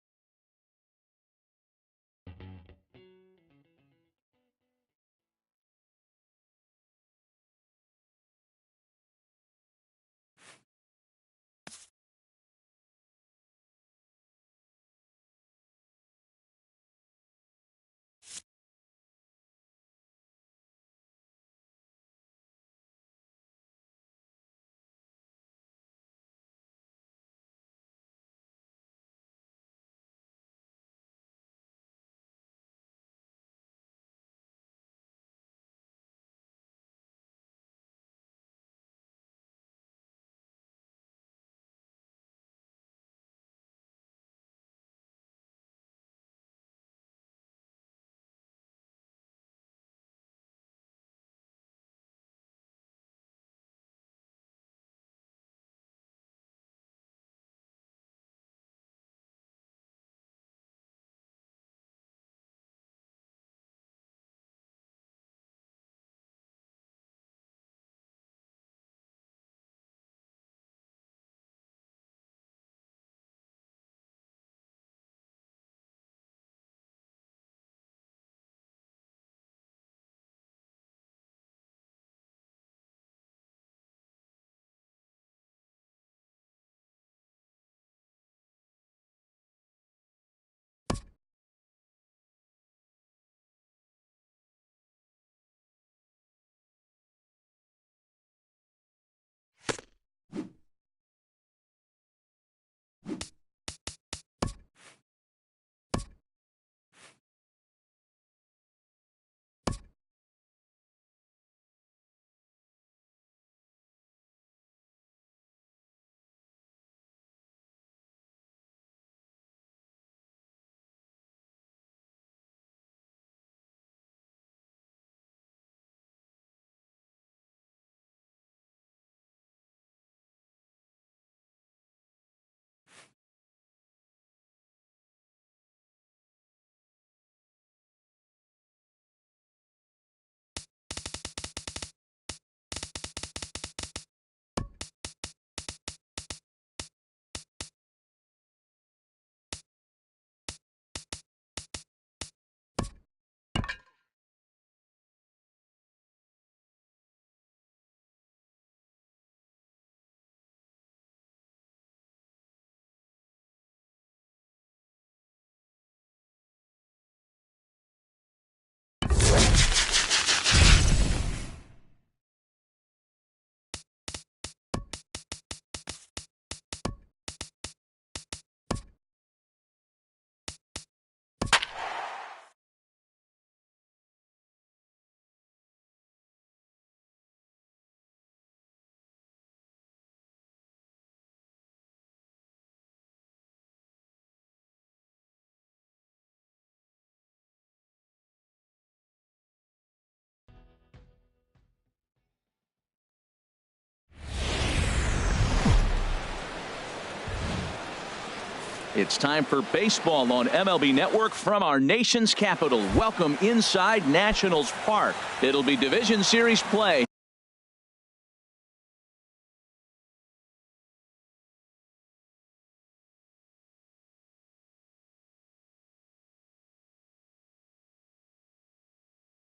It's time for baseball on MLB Network from our nation's capital. Welcome inside Nationals Park. It'll be Division Series play.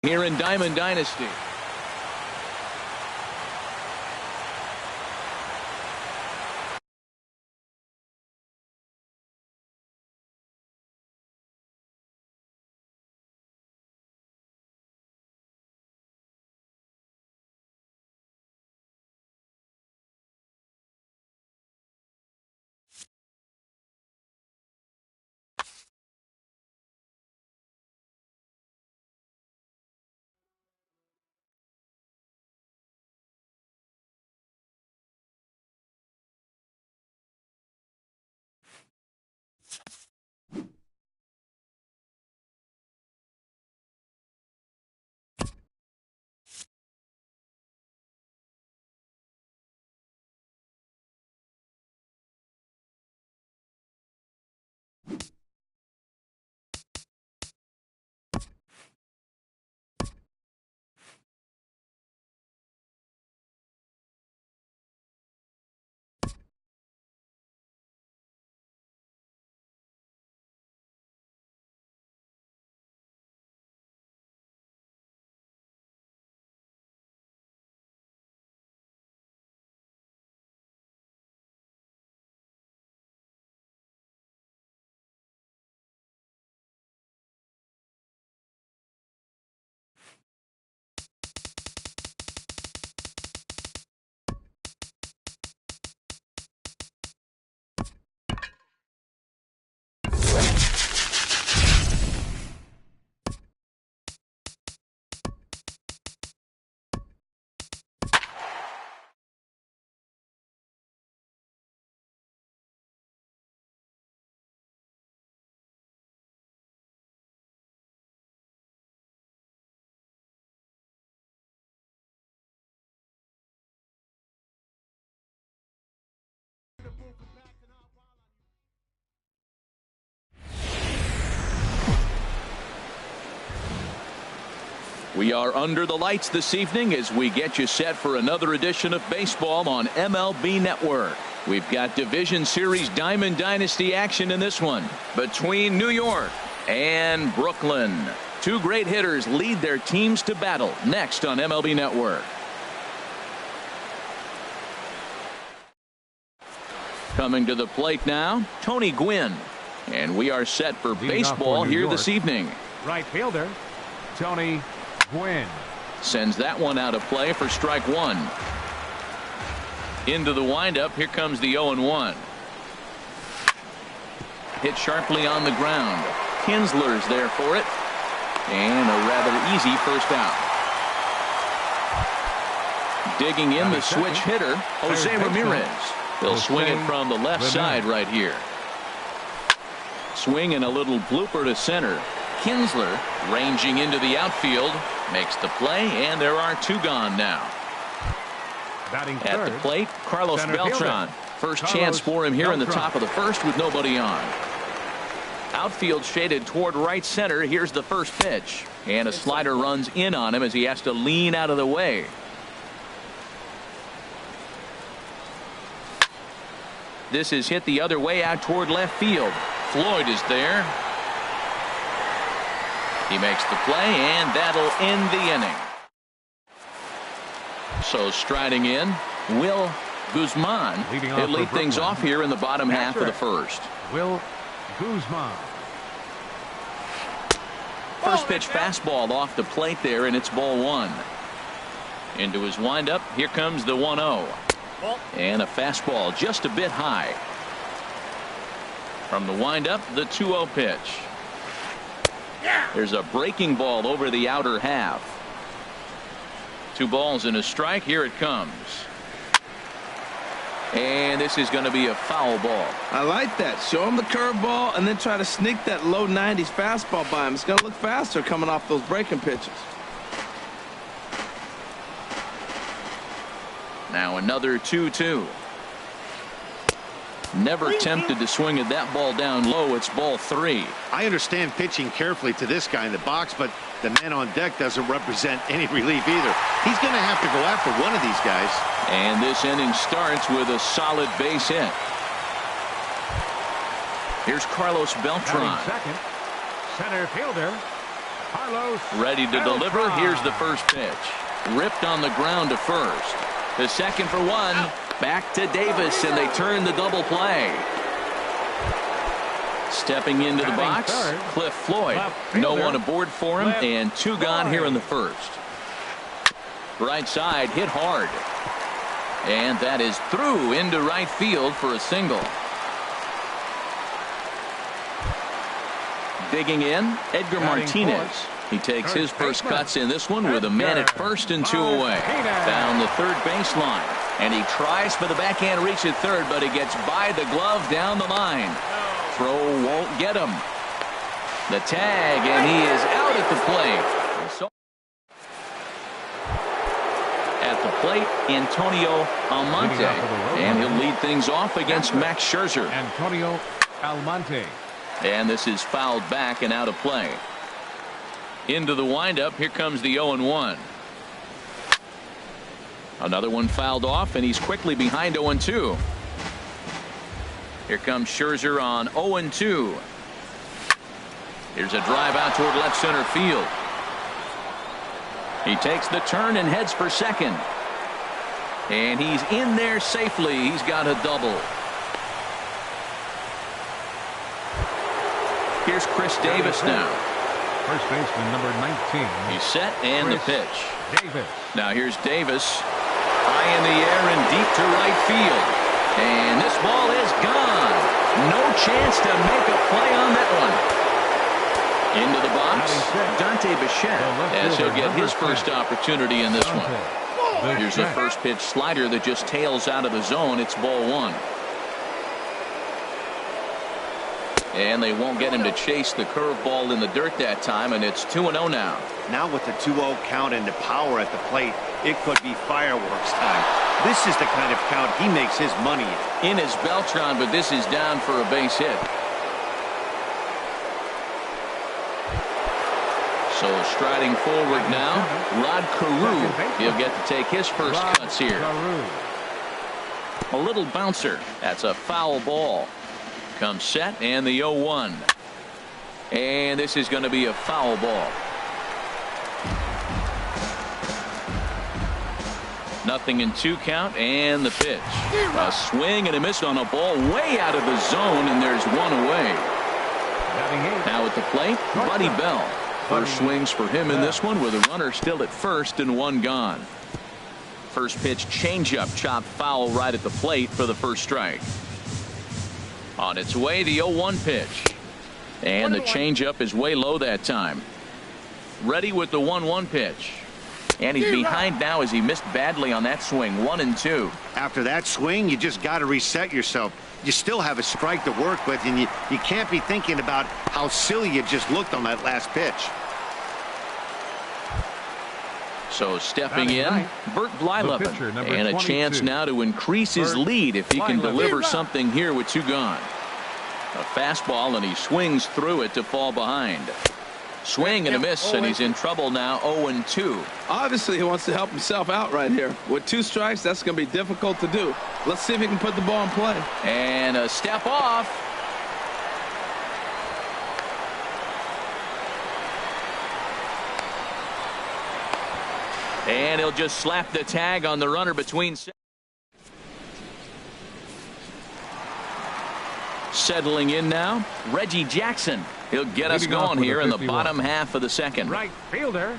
Here in Diamond Dynasty. We are under the lights this evening as we get you set for another edition of baseball on MLB Network. We've got Division Series Diamond Dynasty action in this one between New York and Brooklyn. Two great hitters lead their teams to battle next on MLB Network. Coming to the plate now, Tony Gwynn. And we are set for baseball here this evening. Right fielder, Tony Gwynn. Sends that one out of play for strike one. Into the windup. Here comes the 0-1. Hit sharply on the ground. Kinsler's there for it. And a rather easy first out. Digging in the switch hitter, Jose Ramirez. He'll swing it from the left side right here. Swing and a little blooper to center. Kinsler ranging into the outfield. Makes the play, and there are two gone now. At the plate, Carlos Beltran. First chance for him here in the top of the first with nobody on. Outfield shaded toward right center. Here's the first pitch. And a slider runs in on him as he has to lean out of the way. This is hit the other way out toward left field. Floyd is there. He makes the play, and that'll end the inning. So striding in, Will Guzman. He'll lead things off here in the bottom half of the first. Will Guzman. First pitch fastball off the plate there, and it's ball one. Into his windup, here comes the 1-0. And a fastball just a bit high. From the windup, the 2-0 pitch. There's a breaking ball over the outer half. 2 balls and a strike. Here it comes. And this is going to be a foul ball. I like that. Show him the curveball and then try to sneak that low 90s fastball by him. It's going to look faster coming off those breaking pitches. Now another 2-2. Never tempted to swing at that ball down low. It's ball 3. I understand pitching carefully to this guy in the box, but the man on deck doesn't represent any relief either. He's going to have to go after one of these guys. And this inning starts with a solid base hit. Here's Carlos Beltran. Second, center fielder, Carlos ready to deliver. Here's the first pitch. Ripped on the ground to first. The second for one. Back to Davis, and they turn the double play. Stepping into the box, Cliff Floyd. No one aboard for him, and 2 gone here in the first. Right side hit hard. And that is through into right field for a single. Digging in, Edgar Martinez. He takes his first cuts in this one with a man at first and 2 away. Down the third baseline. And he tries for the backhand reach at third, but he gets by the glove down the line. Throw won't get him. The tag, and he is out at the plate. At the plate, Antonio Almonte. And he'll lead things off against Max Scherzer. Antonio Almonte. And this is fouled back and out of play. Into the windup, here comes the 0-1. Another one fouled off, and he's quickly behind 0-2. Here comes Scherzer on 0-2. Here's a drive out toward left center field. He takes the turn and heads for second. And he's in there safely. He's got a double. Here's Chris Davis now. First baseman number 19. He's set and the pitch. Davis. Now here's Davis. High in the air and deep to right field. And this ball is gone. No chance to make a play on that one. Into the box, Dante Bichette, as he'll get his first opportunity in this one. Here's a first pitch slider that just tails out of the zone. It's ball 1. And they won't get him to chase the curveball in the dirt that time, and it's 2-0 now. Now with the 2-0 count and the power at the plate, it could be fireworks time. This is the kind of count he makes his money in. Is Beltran, but this is down for a base hit. So striding forward now, Rod Carew. He'll get to take his first cuts here. A little bouncer. That's a foul ball. Comes set and the 0-1. And this is going to be a foul ball. Nothing in 2 count and the pitch. A swing and a miss on a ball way out of the zone, and there's 1 away. Now at the plate, Buddy Bell. First swings for him in this one with a runner still at first and 1 gone. First pitch changeup chopped foul right at the plate for the first strike. On its way, the 0-1 pitch. And the changeup is way low that time. Ready with the 1-1 pitch. And he's behind now as he missed badly on that swing. 1-2. After that swing, you just got to reset yourself. You still have a strike to work with, and you can't be thinking about how silly you just looked on that last pitch. So stepping in, Bert Blyleven, and a chance now to increase his lead if he can deliver something here with 2 gone. A fastball, and he swings through it to fall behind. Swing and a miss, and he's in trouble now. 0-2. Obviously, he wants to help himself out right here. With 2 strikes, that's going to be difficult to do. Let's see if he can put the ball in play. And a step off. And he'll just slap the tag on the runner between. Settling in now, Reggie Jackson. He'll get us going here in the bottom half of the second. Right fielder,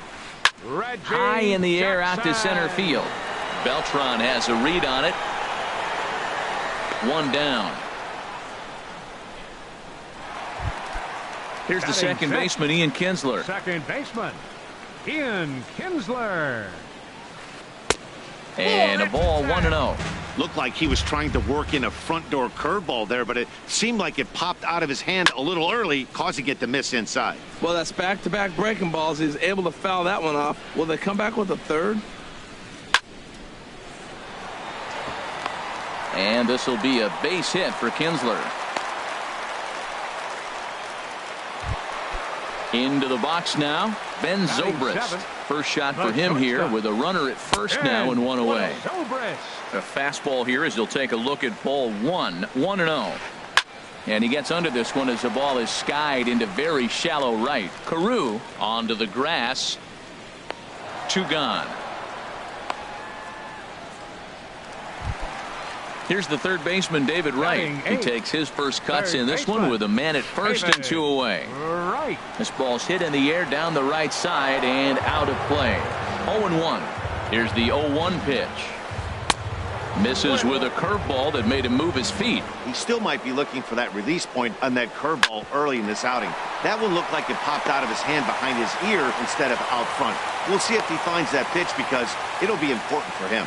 Reggie high in the air out to center field. Beltran has a read on it. 1 down. Here's the second baseman, Ian Kinsler. Second baseman, Ian Kinsler. And a ball 1-0. Looked like he was trying to work in a front door curveball there, but it seemed like it popped out of his hand a little early, causing it to miss inside. Well, that's back-to-back breaking balls. He's able to foul that one off. Will they come back with a third? And this will be a base hit for Kinsler. Into the box now, Ben Zobrist. First shot for him here with a runner at first now and one away. A fastball here as he'll take a look at ball 1-0. And he gets under this one as the ball is skied into very shallow right. Carew onto the grass. 2 gone. Here's the third baseman, David Wright. He takes his first cuts in this one with a man at first and 2 away. This ball's hit in the air down the right side and out of play. 0-1. Here's the 0-1 pitch. Misses with a curveball that made him move his feet. He still might be looking for that release point on that curveball early in this outing. That one looked like it popped out of his hand behind his ear instead of out front. We'll see if he finds that pitch because it'll be important for him.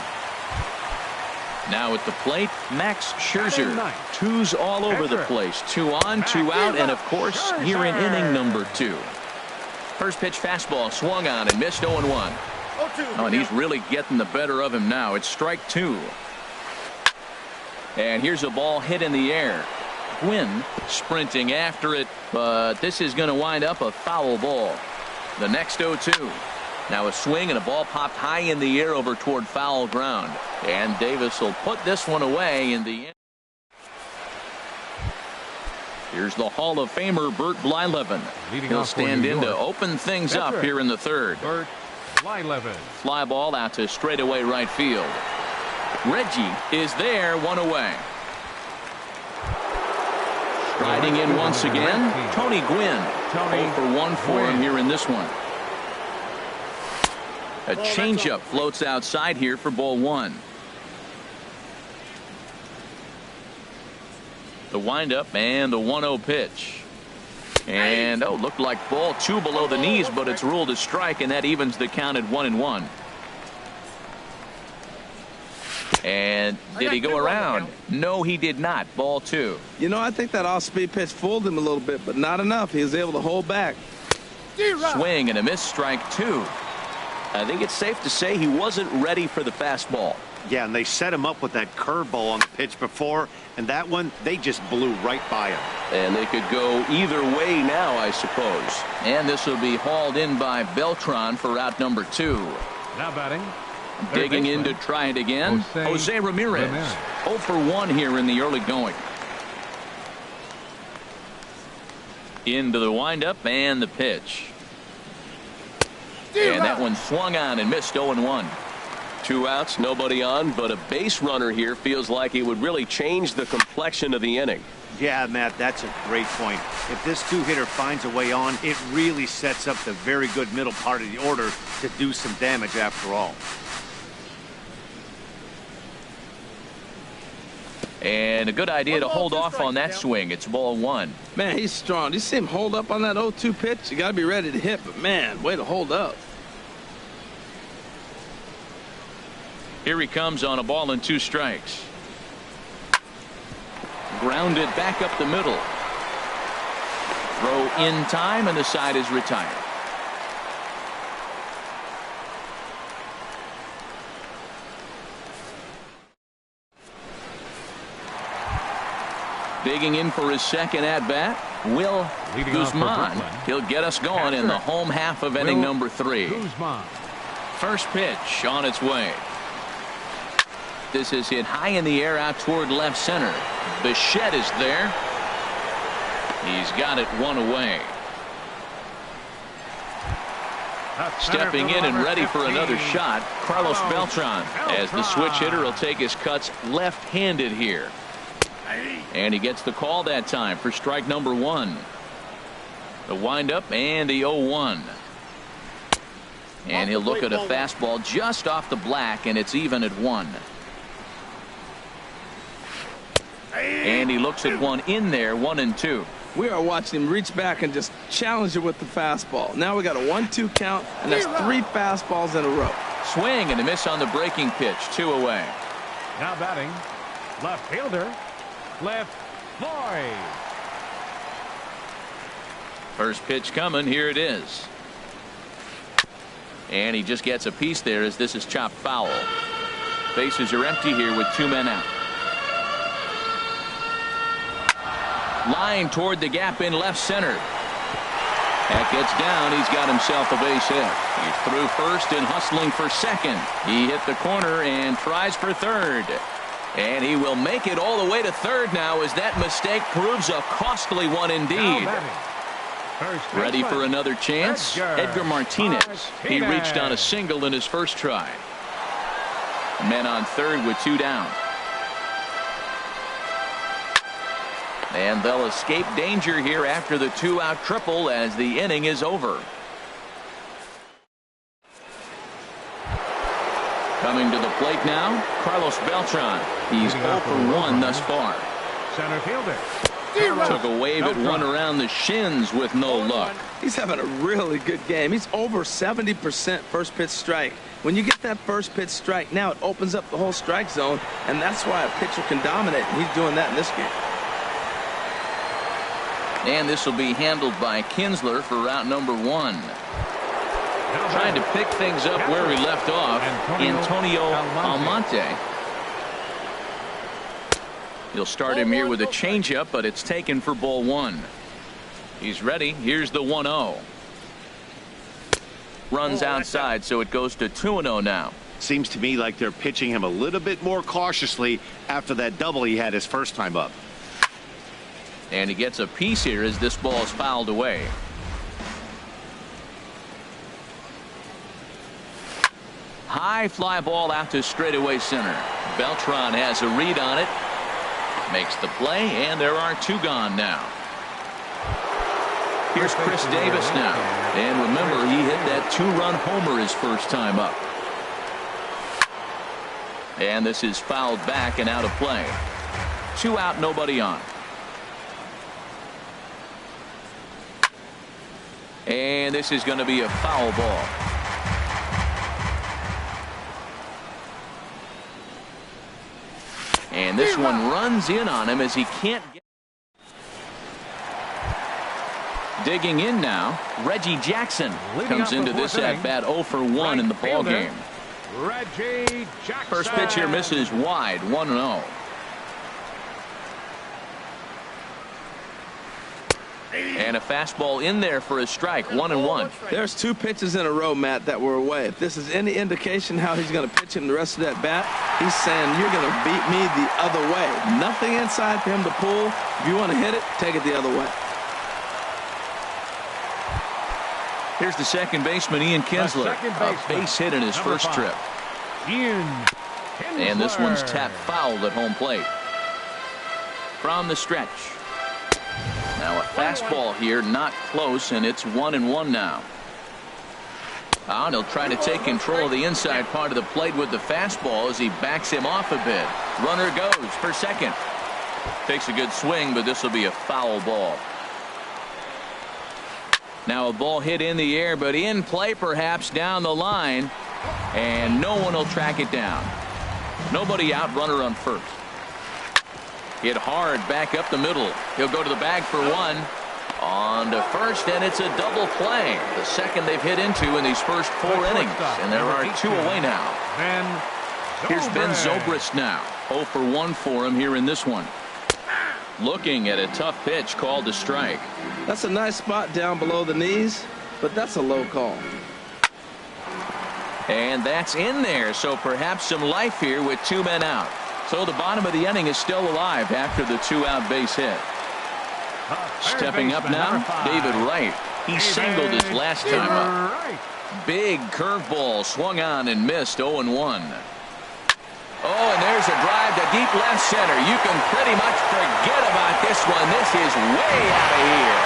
Now at the plate, Max Scherzer. 2s all over the place. 2 on, 2 out, and of course, here in inning number 2. First pitch fastball swung on and missed 0-1. Oh, and he's really getting the better of him now. It's strike 2. And here's a ball hit in the air. Gwynn sprinting after it, but this is going to wind up a foul ball. The next 0-2. Now a swing and a ball popped high in the air over toward foul ground. And Davis will put this one away in the end. Here's the Hall of Famer Bert Blyleven. He'll stand in to open things up here in the third. Bert Blyleven. Fly ball out to straightaway right field. Reggie is there, 1 away. Riding in once again, Tony Gwynn. 0 for 1 for him here in this one. A changeup floats outside here for ball 1. The windup and the 1-0 pitch. And looked like ball 2 below the knees, but it's ruled a strike, and that evens the count at 1-1. And did he go around? No, he did not. Ball 2. You know, I think that off-speed pitch fooled him a little bit, but not enough. He was able to hold back. Swing and a miss, strike 2. I think it's safe to say he wasn't ready for the fastball. Yeah, and they set him up with that curveball on the pitch before, and that one, they just blew right by him. And they could go either way now, I suppose. And this will be hauled in by Beltran for out number 2. Now batting. Digging in to try it again, Jose Ramirez. 0 for 1 here in the early going. Into the windup and the pitch. And that one swung on and missed 0-1. 2 outs, nobody on, but a base runner here feels like it would really change the complexion of the inning. Yeah, Matt, that's a great point. If this 2-hitter finds a way on, it really sets up the very good middle part of the order to do some damage after all. And a good idea to hold off on that swing. It's ball 1. Man, he's strong. You see him hold up on that 0-2 pitch? You got to be ready to hit, but man, way to hold up. Here he comes on a ball and 2 strikes. Grounded back up the middle. Throw in time, and the side is retired. Digging in for his second at-bat, Will Guzman. He'll get us going in the home half of inning number 3. First pitch on its way. This is hit high in the air out toward left center. Bichette is there. He's got it 1 away. Stepping in and ready for another shot, Carlos Beltran, as the switch hitter will take his cuts left-handed here. And he gets the call that time for strike number 1. The windup and the 0-1. And he'll look at a fastball just off the black, and it's even at 1. And he looks at one in there, 1-2. We are watching him reach back and just challenge it with the fastball. Now we got a 1-2 count, and that's 3 fastballs in a row. Swing and a miss on the breaking pitch, 2 away. Now batting, left fielder, left Floyd. First pitch coming, here it is. And he just gets a piece there as this is chopped foul. Bases are empty here with 2 men out. Line toward the gap in left center. That gets down. He's got himself a base hit. He's through first and hustling for second. He hit the corner and tries for third. And he will make it all the way to third now as that mistake proves a costly one indeed. Ready for another chance? Edgar Martinez. He reached on a single in his first try. Men on third with 2 down. And they'll escape danger here after the 2-out triple as the inning is over. Coming to the plate now, Carlos Beltran. He's 0 for 1 thus far. Center fielder. Took a wave at one around the shins with no luck. He's having a really good game. He's over 70% first pitch strike. When you get that first pitch strike, now it opens up the whole strike zone, and that's why a pitcher can dominate, and he's doing that in this game. And this will be handled by Kinsler for route number 1. Trying to pick things up where we left off, Antonio Almonte. He'll start him here with a changeup, but it's taken for ball 1. He's ready. Here's the 1-0. Runs outside, so it goes to 2-0 now. Seems to me like they're pitching him a little bit more cautiously after that double he had his first time up. And he gets a piece here as this ball is fouled away. High fly ball out to straightaway center. Beltran has a read on it. Makes the play, and there are 2 gone now. Here's Chris Davis now. And remember, he hit that 2-run homer his first time up. And this is fouled back and out of play. 2 out, nobody on. And this is going to be a foul ball. And this one runs in on him as he can't get. Digging in now, Reggie Jackson comes into this at bat 0 for 1 in the ball game. Reggie Jackson. First pitch here misses wide, 1-0. And a fastball in there for a strike, 1-1. There's 2 pitches in a row, Matt, that were away. If this is any indication how he's going to pitch him the rest of that bat, he's saying you're going to beat me the other way. Nothing inside for him to pull. If you want to hit it, take it the other way. Here's the second baseman, Ian Kinsler. A base hit in his first trip. And this one's tapped foul at home plate. From the stretch. Now a fastball here, not close, and it's 1-1 now. And he'll try to take control of the inside part of the plate with the fastball as he backs him off a bit. Runner goes for second. Takes a good swing, but this will be a foul ball. Now a ball hit in the air, but in play perhaps down the line, and no one will track it down. Nobody out, runner on first. Hit hard back up the middle. He'll go to the bag for 1. On to first, and it's a double play. The second they've hit into in these first 4 innings. And there are 2 away now. Here's Ben Zobrist now. 0 for 1 for him here in this one. Looking at a tough pitch called a strike. That's a nice spot down below the knees, but that's a low call. And that's in there, so perhaps some life here with 2 men out. So the bottom of the inning is still alive after the 2-out base hit. Stepping up now, David Wright. He singled his last time up. Big curveball swung on and missed, 0-1. Oh, and there's a drive to deep left center. You can pretty much forget about this one. This is way out of here.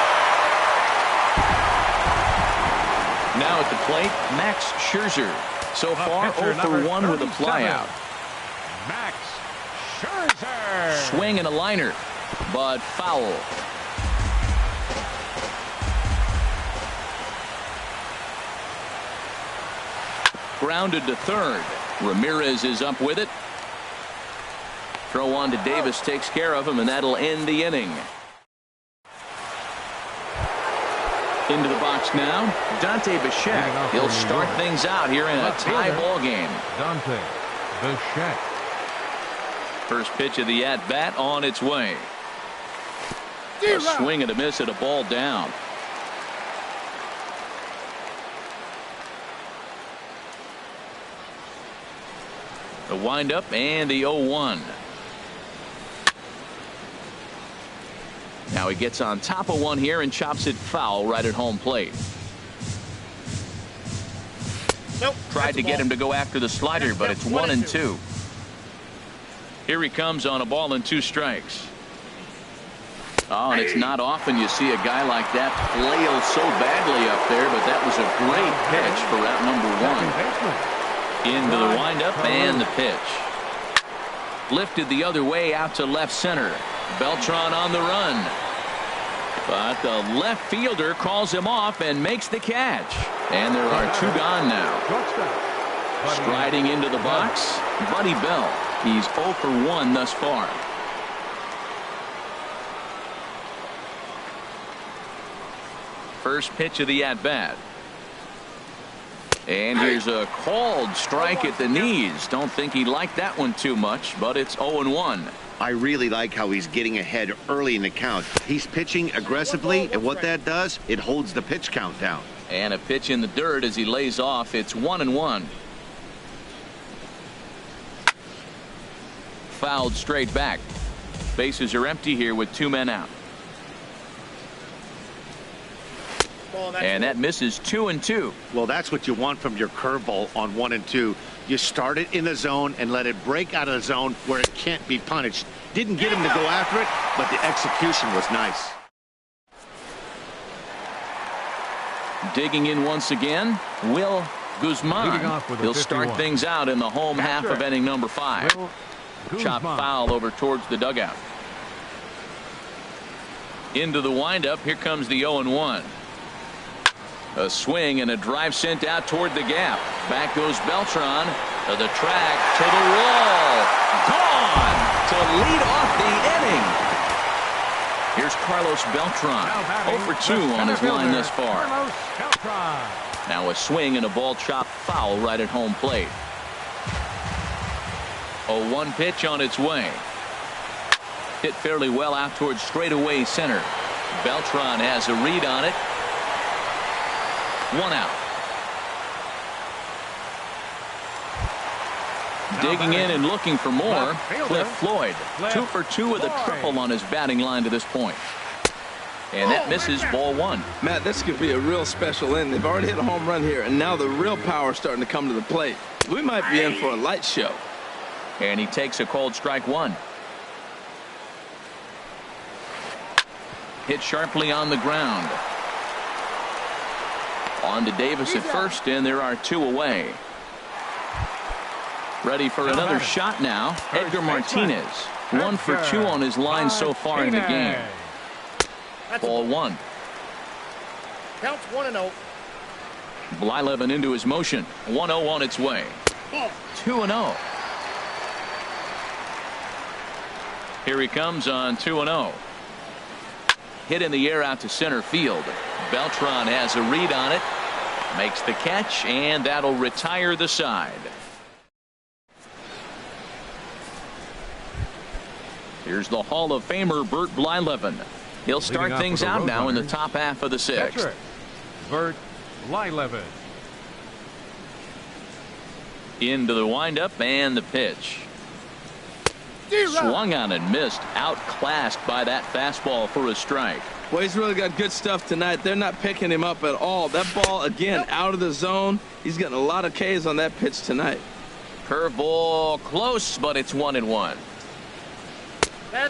Now at the plate, Max Scherzer. So far, 0 for 1 with a flyout. Max Scherzer. Swing and a liner, but foul. Grounded to third. Ramirez is up with it. Throw on to Davis takes care of him, and that'll end the inning. Into the box now, Dante Bichette. He'll start things out here in a tie ball game. Dante Bichette. First pitch of the at-bat on its way. A swing and a miss at a ball down. The windup and the 0-1. Now he gets on top of one here and chops it foul right at home plate. Nope. Tried to get him to go after the slider, but it's 1-2. Here he comes on a ball and 2 strikes. Oh, and it's not often you see a guy like that flail so badly up there, but that was a great pitch for out number 1. Into the windup and the pitch. Lifted the other way out to left center. Beltran on the run. But the left fielder calls him off and makes the catch. And there are 2 gone now. Striding into the box, Buddy Bell. He's 0 for 1 thus far. First pitch of the at-bat. And here's a called strike at the knees. Don't think he liked that one too much, but it's 0-1. I really like how he's getting ahead early in the count. He's pitching aggressively, and what that does, it holds the pitch count down. And a pitch in the dirt as he lays off. It's 1-1. Fouled straight back. Bases are empty here with 2 men out. And that misses 2-2. Well, that's what you want from your curveball on 1 and 2. You start it in the zone and let it break out of the zone where it can't be punished. Didn't get him to go after it, but the execution was nice. Digging in once again, Will Guzman. He'll start things out in the home half of inning number 5. Chop foul over towards the dugout. Into the windup. Here comes the 0-1. A swing and a drive sent out toward the gap. Back goes Beltran to the track, to the wall. Gone to lead off the inning. Here's Carlos Beltran. 0 for 2 on his line thus far. Now a swing and a ball chopped foul right at home plate. A 1 pitch on its way. Hit fairly well out towards straightaway center. Beltran has a read on it. 1 out. Digging in and looking for more, Cliff Floyd. 2 for 2 with a triple on his batting line to this point. And that misses ball 1. Matt, this could be a real special inning. They've already hit a home run here, and now the real power is starting to come to the plate. We might be in for a light show. And he takes a called strike 1. Hit sharply on the ground. On to Davis at first, and there are 2 away. Ready for another shot now. Edgar Martinez. 1 for 2 on his line so far in the game. Ball 1. Counts 1-0. Blyleven into his motion. 1-0 on its way. 2-0. Here he comes on 2-0. Hit in the air out to center field. Beltran has a read on it. Makes the catch, and that'll retire the side. Here's the Hall of Famer Bert Blyleven. He'll start things out now in the top half of the 6th. Bert Blyleven. Into the windup and the pitch. Swung on and missed. Outclassed by that fastball for a strike. Well, he's really got good stuff tonight. They're not picking him up at all. That ball, again, out of the zone. He's getting a lot of Ks on that pitch tonight. Curveball close, but it's 1-1.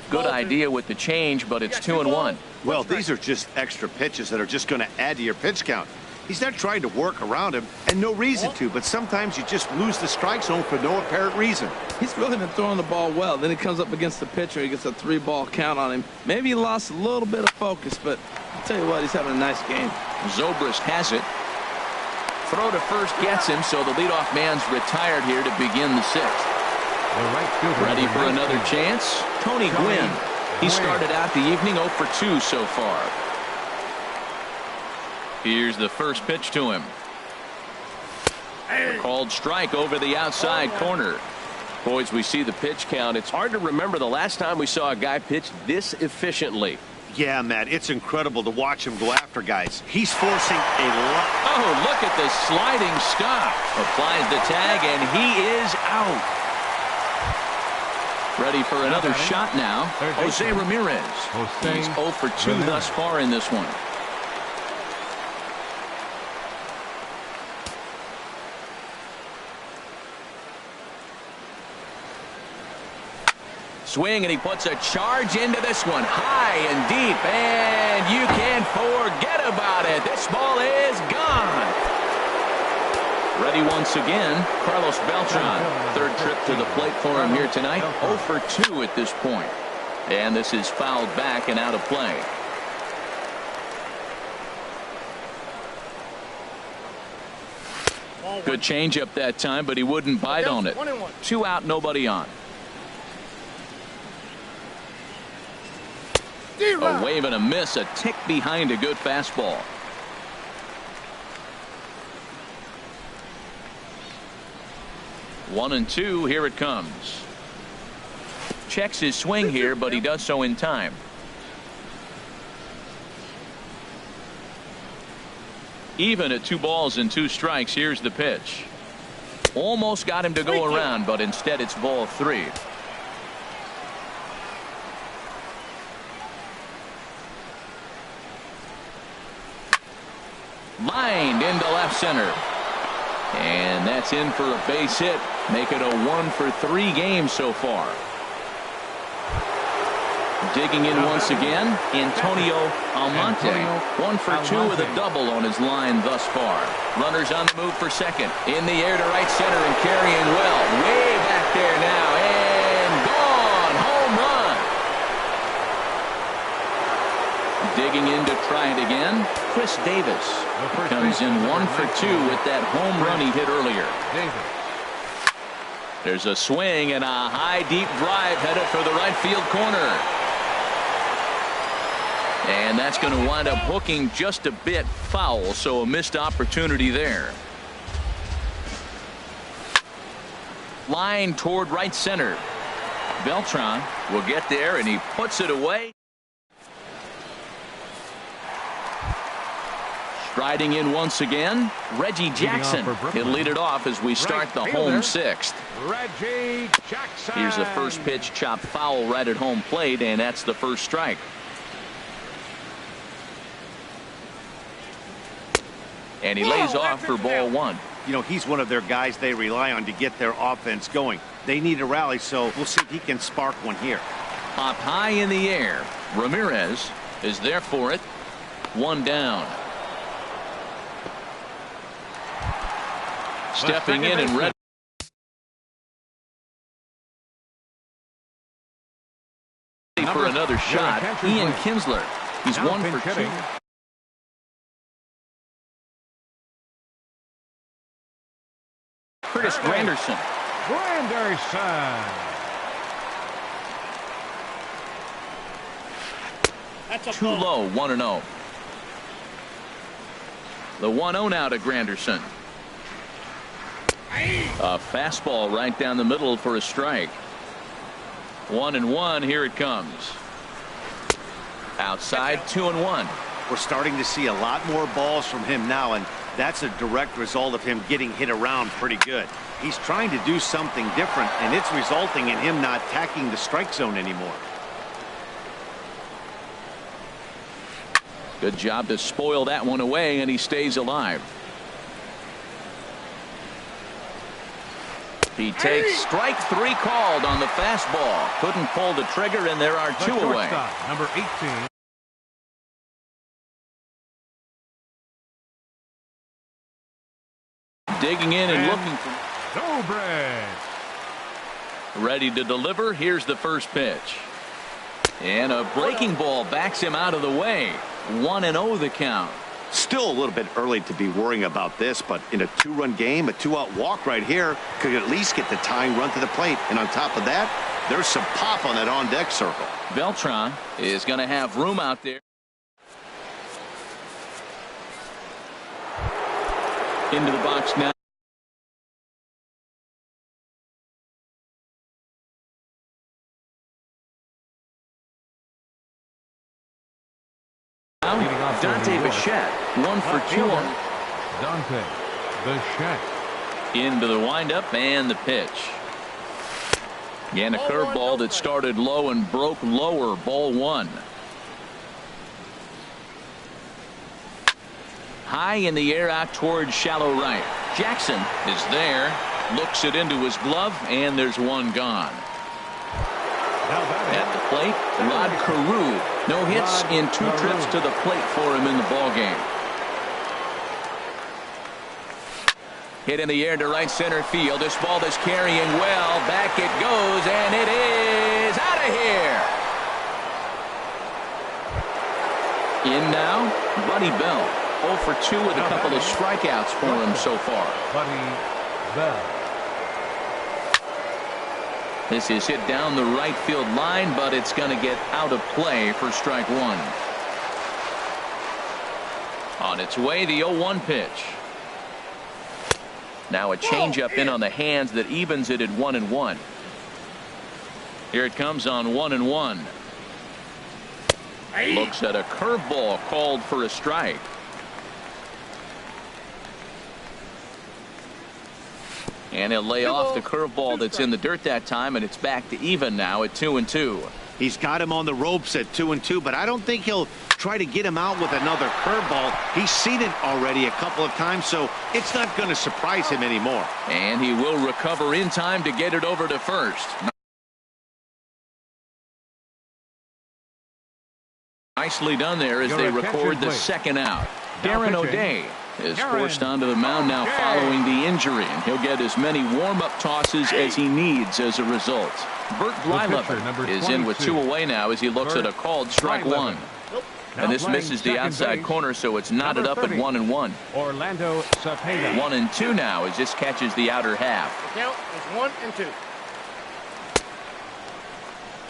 Good idea with the change, but it's 2-1. Well, these are just extra pitches that are just going to add to your pitch count. He's not trying to work around him, and no reason to, but sometimes you just lose the strike zone for no apparent reason. He's really been throwing the ball well. Then he comes up against the pitcher. He gets a 3-ball count on him. Maybe he lost a little bit of focus, but I'll tell you what, he's having a nice game. Zobrist has it. Throw to first gets him, so the leadoff man's retired here to begin the 6th. Ready for another chance? Tony Gwynn. He started out the evening 0 for 2 so far. Here's the first pitch to him. A called strike over the outside corner. Boys, we see the pitch count. It's hard to remember the last time we saw a guy pitch this efficiently. Yeah, Matt, it's incredible to watch him go after guys. He's forcing a lot. Oh, look at the sliding stop. Applies the tag, and he is out. Ready for another shot now. Jose Ramirez. He's 0 for 2 thus far in this one. Swing, and he puts a charge into this one. High and deep, and you can't forget about it. This ball is gone. Ready once again, Carlos Beltran. Third trip to the plate for him here tonight. 0 for 2 at this point. And this is fouled back and out of play. Good changeup that time, but he wouldn't bite on it. 2 out, nobody on. A wave and a miss, a tick behind a good fastball. One and two, here it comes. Checks his swing here, but he does so in time. Even at 2 balls and 2 strikes, here's the pitch. Almost got him to go around, but instead it's ball 3. Lined into left center. And that's in for a base hit. Make it a 1 for 3 game so far. Digging in once again, Antonio Almonte. 1 for 2 with a double on his line thus far. Runners on the move for second. In the air to right center and carrying well. Way back there now. And gone. Home run. Digging in to try it again. Chris Davis comes in 1 for 2 with that home run he hit earlier. There's a swing and a high deep drive headed for the right field corner. And that's going to wind up hooking just a bit foul, so a missed opportunity there. Line toward right center. Beltran will get there, and he puts it away. Striding in once again, Reggie Jackson. He'll lead it off as we start the home 6th. Reggie Jackson. Here's the first pitch, chopped foul right at home plate, and that's the first strike. And he lays off for ball 1. You know, he's one of their guys they rely on to get their offense going. They need a rally, so we'll see if he can spark one here. Up high in the air. Ramirez is there for it. 1 down. Stepping in and ready for another shot. Ian Kinsler. He's 1 for 2. Curtis Granderson. Too low, 1-0. The 1-0 now to Granderson. A fastball right down the middle for a strike. 1-1. Here it comes. Outside, 2-1. We're starting to see a lot more balls from him now, and that's a direct result of him getting hit around pretty good. He's trying to do something different, and it's resulting in him not attacking the strike zone anymore. Good job to spoil that one away, and he stays alive. He takes strike 3 called on the fastball. Couldn't pull the trigger, and there are 2 away. Number 18. Digging in and looking for. Dobred. Ready to deliver. Here's the first pitch. And a breaking ball backs him out of the way. 1-0 the count. Still a little bit early to be worrying about this, but in a 2-run game, a 2-out walk right here could at least get the tying run to the plate. And on top of that, there's some pop on that on-deck circle. Beltran is going to have room out there. Into the box now. Dante Bichette. 1 for 2 on. Dante Bichette. Into the windup and the pitch. And a curveball that started low and broke lower. Ball 1. High in the air out towards shallow right. Jackson is there. Looks it into his glove, and there's one gone. At the plate, Rod Carew. No hits in 2 trips to the plate for him in the ballgame. Hit in the air to right center field. This ball is carrying well. Back it goes, and it is out of here. In now, Buddy Bell. 0 for 2 with a couple of strikeouts for him so far. Buddy Bell. This is hit down the right field line, but it's going to get out of play for strike 1. On its way, the 0-1 pitch. Now a changeup in on the hands that evens it at 1-1. Here it comes on 1-1. Looks at a curveball called for a strike. And he'll lay off the curveball that's in the dirt that time, and it's back to even now at 2-2. He's got him on the ropes at 2-2, but I don't think he'll try to get him out with another curveball. He's seen it already a couple of times, so it's not going to surprise him anymore. And he will recover in time to get it over to first. Nicely done there as they record the second out. Darren O'Day is forced onto the mound now following the injury, and he'll get as many warm-up tosses as he needs as a result. Bert Blyleven is in with 2 away now as he looks at a called strike 1. And this misses the outside corner, so it's knotted up at 1-1. Orlando Cepeda. 1-2 now as this catches the outer half. The count is 1-2.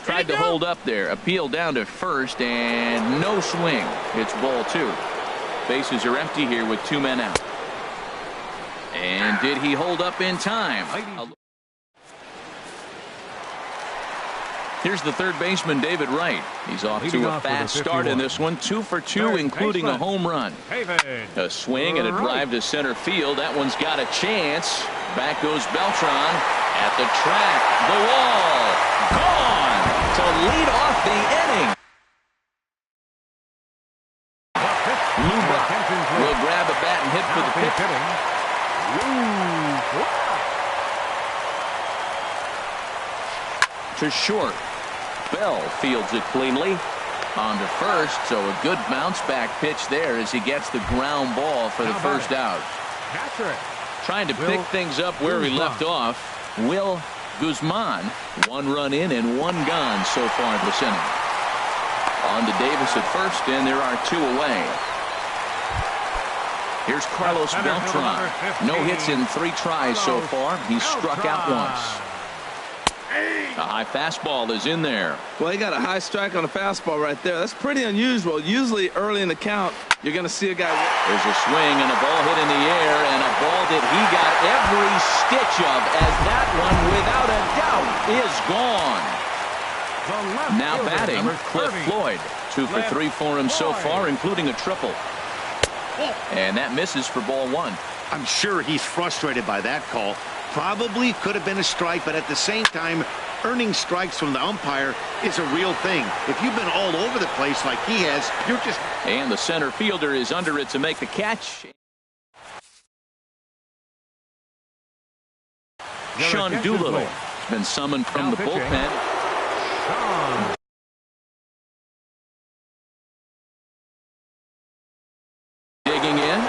Tried to hold up there. Appeal down to first, and no swing. It's ball 2. Bases are empty here with 2 men out. And did he hold up in time? Here's the third baseman, David Wright. He's off to a fast start in this one. 2 for 2, including a home run. A swing and a drive to center field. That one's got a chance. Back goes Beltran at the track. The wall. Gone to lead off the inning. Will grab a bat and hit for the pitch. To short. Bell fields it cleanly. On to first, so a good bounce back pitch there as he gets the ground ball for the first out. Trying to pick things up where he left off. Will Guzman. 1 run in and 1 gone so far this inning. On to Davis at first, and there are 2 away. Here's Carlos Beltran. No hits in 3 tries so far. He's struck out once. A high fastball is in there. Well, he got a high strike on a fastball right there. That's pretty unusual. Usually early in the count, you're going to see a guy. There's a swing and a ball hit in the air, and a ball that he got every stitch of, as that one, without a doubt, is gone. Now batting, Cliff Floyd. 2 for 3 for him so far, including a triple. And that misses for ball 1. I'm sure he's frustrated by that call. Probably could have been a strike, but at the same time, earning strikes from the umpire is a real thing. If you've been all over the place like he has, you're just... And the center fielder is under it to make the catch. Sean Doolittle has been summoned from the bullpen. Digging in.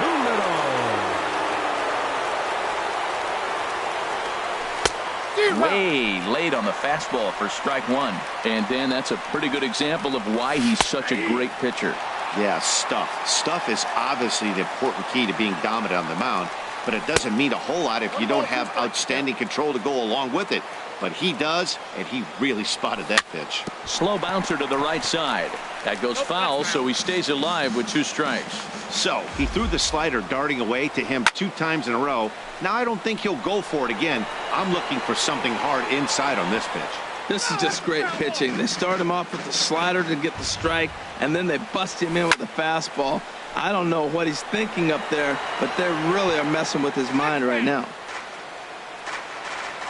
Way late on the fastball for strike 1. And Dan, that's a pretty good example of why he's such a great pitcher. Yeah, stuff. Stuff is obviously the important key to being dominant on the mound, but it doesn't mean a whole lot if you don't have outstanding control to go along with it. But he does, and he really spotted that pitch. Slow bouncer to the right side. That goes foul, so he stays alive with 2 strikes. So he threw the slider darting away to him 2 times in a row. Now I don't think he'll go for it again. I'm looking for something hard inside on this pitch. This is just great pitching. They start him off with the slider to get the strike, and then they bust him in with the fastball. I don't know what he's thinking up there, but they really are messing with his mind right now.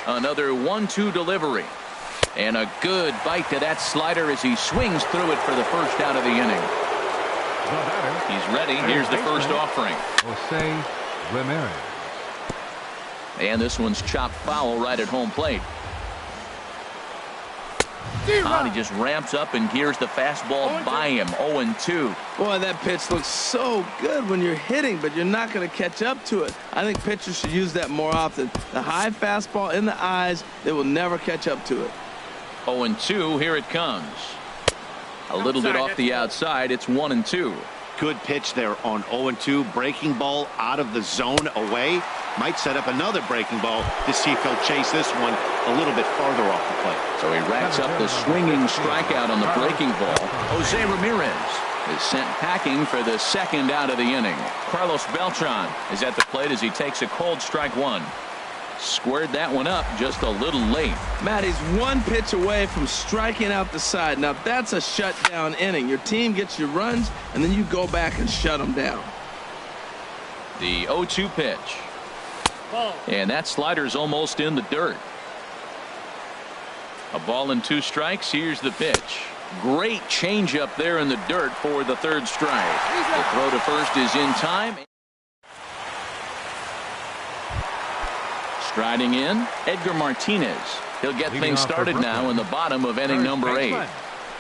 Another 1-2 delivery. And a good bite to that slider as he swings through it for the first out of the inning. He's ready. Here's the first offering. Jose Ramirez. And this one's chopped foul right at home plate. He just ramps up and gears the fastball by him. 0-2. Boy, that pitch looks so good when you're hitting, but you're not going to catch up to it. I think pitchers should use that more often. The high fastball in the eyes, they will never catch up to it. 0-2, here it comes. A little bit off the outside. It's 1-2. Good pitch there on 0-2. Breaking ball out of the zone away. Might set up another breaking ball to see if he'll chase this one a little bit farther off the plate. So he racks up the swinging strikeout on the breaking ball. Jose Ramirez is sent packing for the second out of the inning. Carlos Beltran is at the plate as he takes a cold strike one. Squared that one up just a little late. Matt, he's one pitch away from striking out the side. Now that's a shutdown inning. Your team gets your runs, and then you go back and shut them down. The 0-2 pitch. And that slider's almost in the dirt. A ball and 2 strikes. Here's the pitch. Great changeup there in the dirt for the third strike. The throw to first is in time. Striding in, Edgar Martinez. He'll get things started now in the bottom of inning number 8.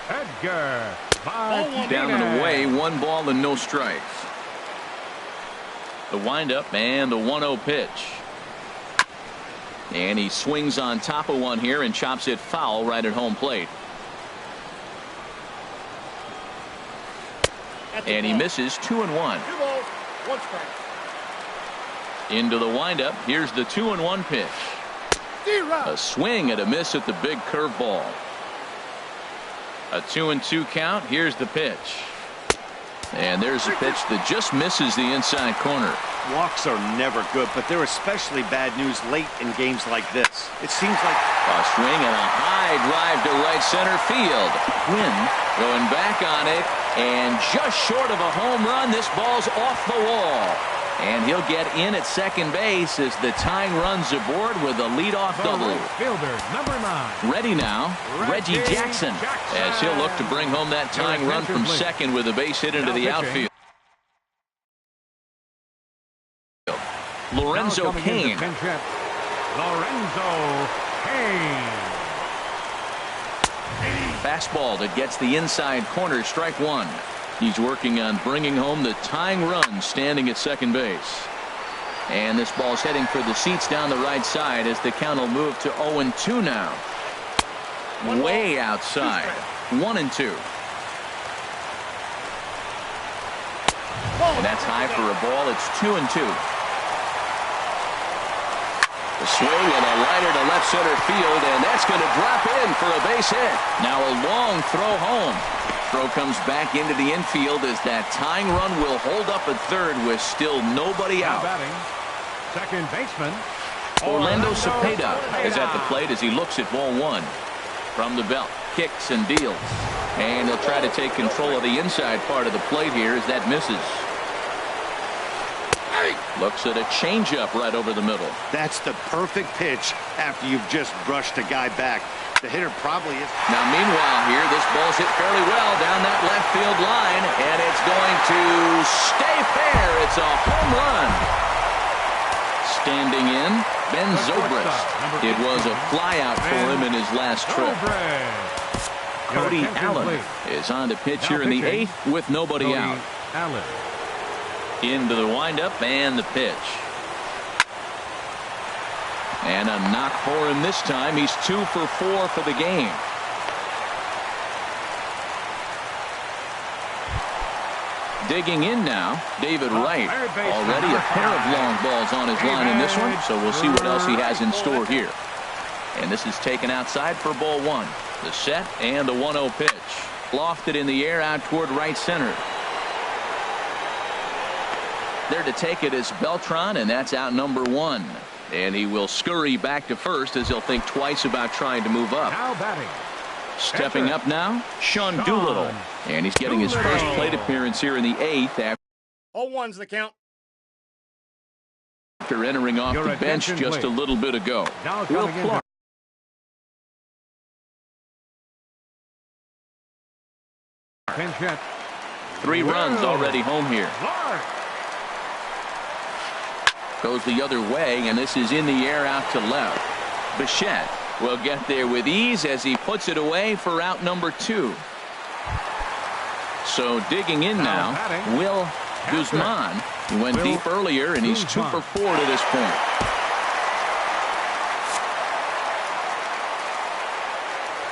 Edgar Down and away, 1 ball and no strikes. The windup and the 1-0 pitch. And he swings on top of one here and chops it foul right at home plate. And he misses 2-1. 2 balls, 1 strike. Into the windup. Here's the 2-1 pitch. A swing and a miss at the big curveball. A 2-2 count. Here's the pitch. And there's a pitch that just misses the inside corner. Walks are never good, but they're especially bad news late in games like this. It seems like a swing and a high drive to right center field. Quinn going back on it, and just short of a home run. This ball's off the wall. And he'll get in at second base as the tying runs aboard with a leadoff double. Fielder, number 9. Ready now, Reggie Jackson, as he'll look to bring home that tying run from second with a base hit into the outfield. Lorenzo Cain. Lorenzo Cain. Fastball that gets the inside corner, strike 1. He's working on bringing home the tying run standing at second base. And this ball's heading for the seats down the right side as the count will move to 0-2 now. Way outside. 1-2. And that's high for a ball. It's 2-2. A swing and a liner to left center field, and that's going to drop in for a base hit. Now a long throw home. Throw comes back into the infield as that tying run will hold up at third with still nobody out. Batting, second baseman Orlando Cepeda is at the plate as he looks at ball 1. From the belt, kicks and deals. And he'll try to take control of the inside part of the plate here as that misses. Looks at a changeup right over the middle. that's the perfect pitch after you've just brushed a guy back. The hitter probably is. Now, meanwhile here, this ball's hit fairly well down that left field line, and it's going to stay fair. It's a home run. Standing in, Ben Zobrist. It was a flyout for him in his last trip. Cody Allen is on to pitch here in the 8th with nobody out. Into the windup and the pitch. And a knock for him this time. He's 2 for 4 for the game. Digging in now, David Wright. Already a pair of long balls on his line in this one, so we'll see what else he has in store here. And this is taken outside for ball 1. The set and the 1-0 pitch. Lofted in the air out toward right center. There to take it is Beltran, and that's out number 1. And he will scurry back to first as he'll think twice about trying to move up. Now batting. Stepping up now, Sean Doolittle. And he's getting his first plate appearance here in the 8th 0-1's the count. after entering off the bench just a little bit ago. Will Clark. Pinch hit. 3 runs already home here. Goes the other way, and this is in the air out to left. Bichette will get there with ease as he puts it away for out number 2. So digging in now, Will Guzman. He went deep earlier, and he's 2 for 4 to this point.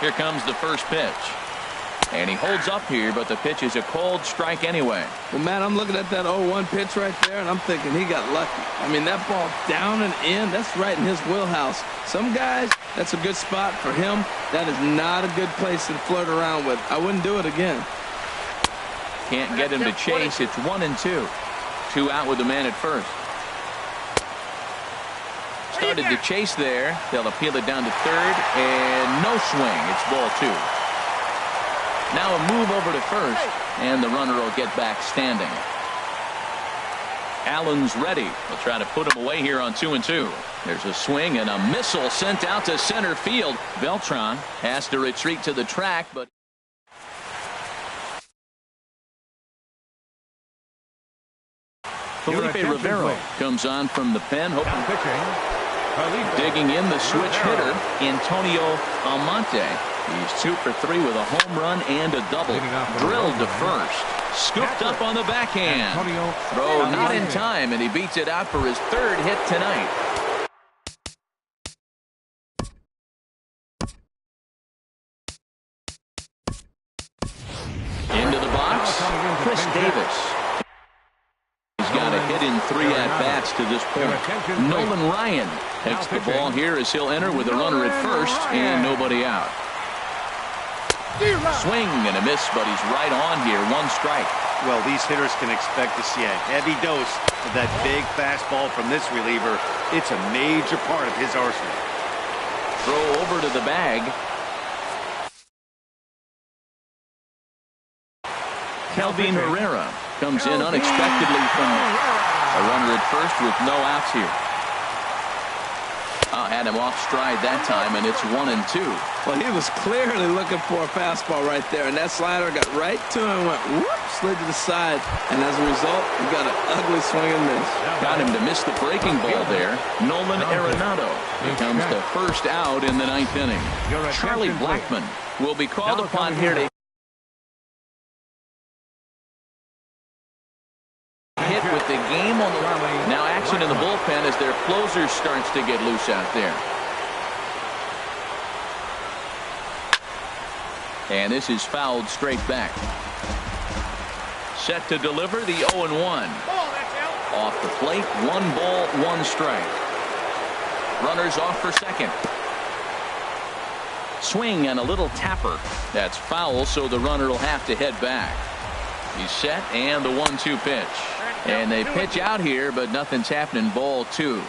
Here comes the first pitch. And he holds up here, but the pitch is a cold strike anyway. Well, man, I'm looking at that 0-1 pitch right there, and I'm thinking he got lucky. I mean, that ball down and in, that's right in his wheelhouse. Some guys, that's a good spot. For him, that is not a good place to flirt around with. I wouldn't do it again. Can't get him to chase. It's 1-2. 2 out with the man at first. Started to chase there. They'll appeal it down to third, and no swing. It's ball 2. Now a move over to first, and the runner will get back standing. Allen's ready. They'll try to put him away here on 2-2. There's a swing and a missile sent out to center field. Beltran has to retreat to the track, but Felipe Rivero comes on from the pen, hoping. Digging in the switch hitter, Antonio Almonte. He's 2 for 3 with a home run and a double. Drilled to first. Scooped up on the backhand. Throw not in time, and he beats it out for his 3rd hit tonight. Into the box, Chris Davis. He's got a hit in 3 at-bats to this point. Nolan Ryan hits the ball here as he'll enter with a runner at first and nobody out. Swing and a miss, but he's right on here. 1 strike. Well, these hitters can expect to see a heavy dose of that big fastball from this reliever. It's a major part of his arsenal. Throw over to the bag. Kelvin Herrera comes in unexpectedly from a runner at first with no outs here. Had him off stride that time, and it's 1-2. Well, he was clearly looking for a fastball right there, and that slider got right to him and went whoop, slid to the side, and as a result, he got an ugly swing and miss. Got him to miss the breaking ball there. Nolan Arenado becomes the first out in the 9th inning. Charlie Blackmon will be called upon here to hit with the game on the line. Now action in the bullpen as their closer starts to get loose out there. And this is fouled straight back. Set to deliver the 0-1. Off the plate, 1 ball, 1 strike. Runners off for second. Swing and a little tapper. That's foul, so the runner will have to head back. He's set, and the 1-2 pitch. And they pitch out here, but nothing's happening. Ball 2.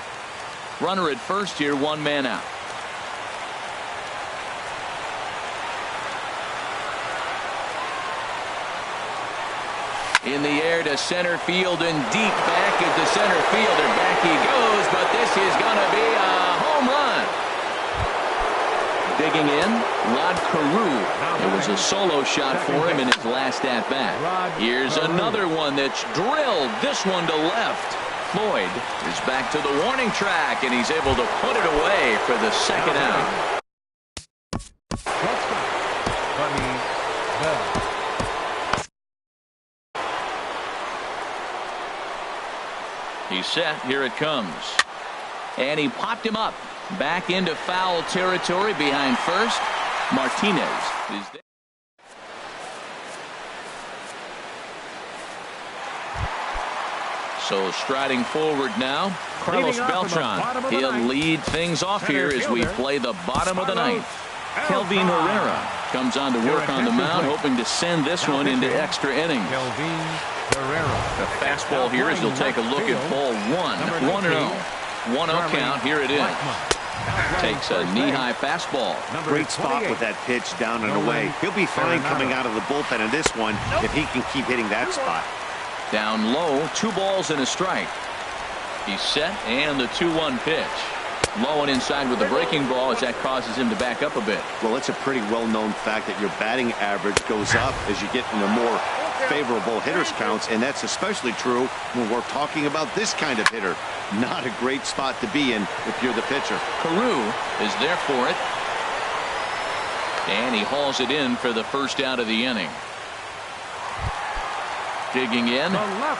Runner at first here, 1 man out. In the air to center field and deep back into center fielder. Back he goes, but this is going to be a home run. Digging in, Rod Carew. It was a solo shot for him in his last at-bat. Here's another one that's drilled. This one to left. Floyd is back to the warning track, and he's able to put it away for the 2nd out. He's set. Here it comes. And he popped him up. Back into foul territory behind first. Martinez is there. So striding forward now, Carlos Beltran. He'll lead things off here as we play the bottom of the 9th. Kelvin Herrera comes on to work on the mound, hoping to send this one into extra innings. The fastball here as he'll take a look at ball 1. 1-0. 1-0 count. Here it is. Takes a knee-high fastball. Great spot with that pitch down and away. He'll be fine coming out of the bullpen in this one if he can keep hitting that spot. Down low, 2 balls and a strike. He's set, and the 2-1 pitch. Low and inside with the breaking ball as that causes him to back up a bit. Well, it's a pretty well-known fact that your batting average goes up as you get into more favorable hitters counts, and that's especially true when we're talking about this kind of hitter. Not a great spot to be in if you're the pitcher. Carew is there for it. And he hauls it in for the first out of the inning. Digging in,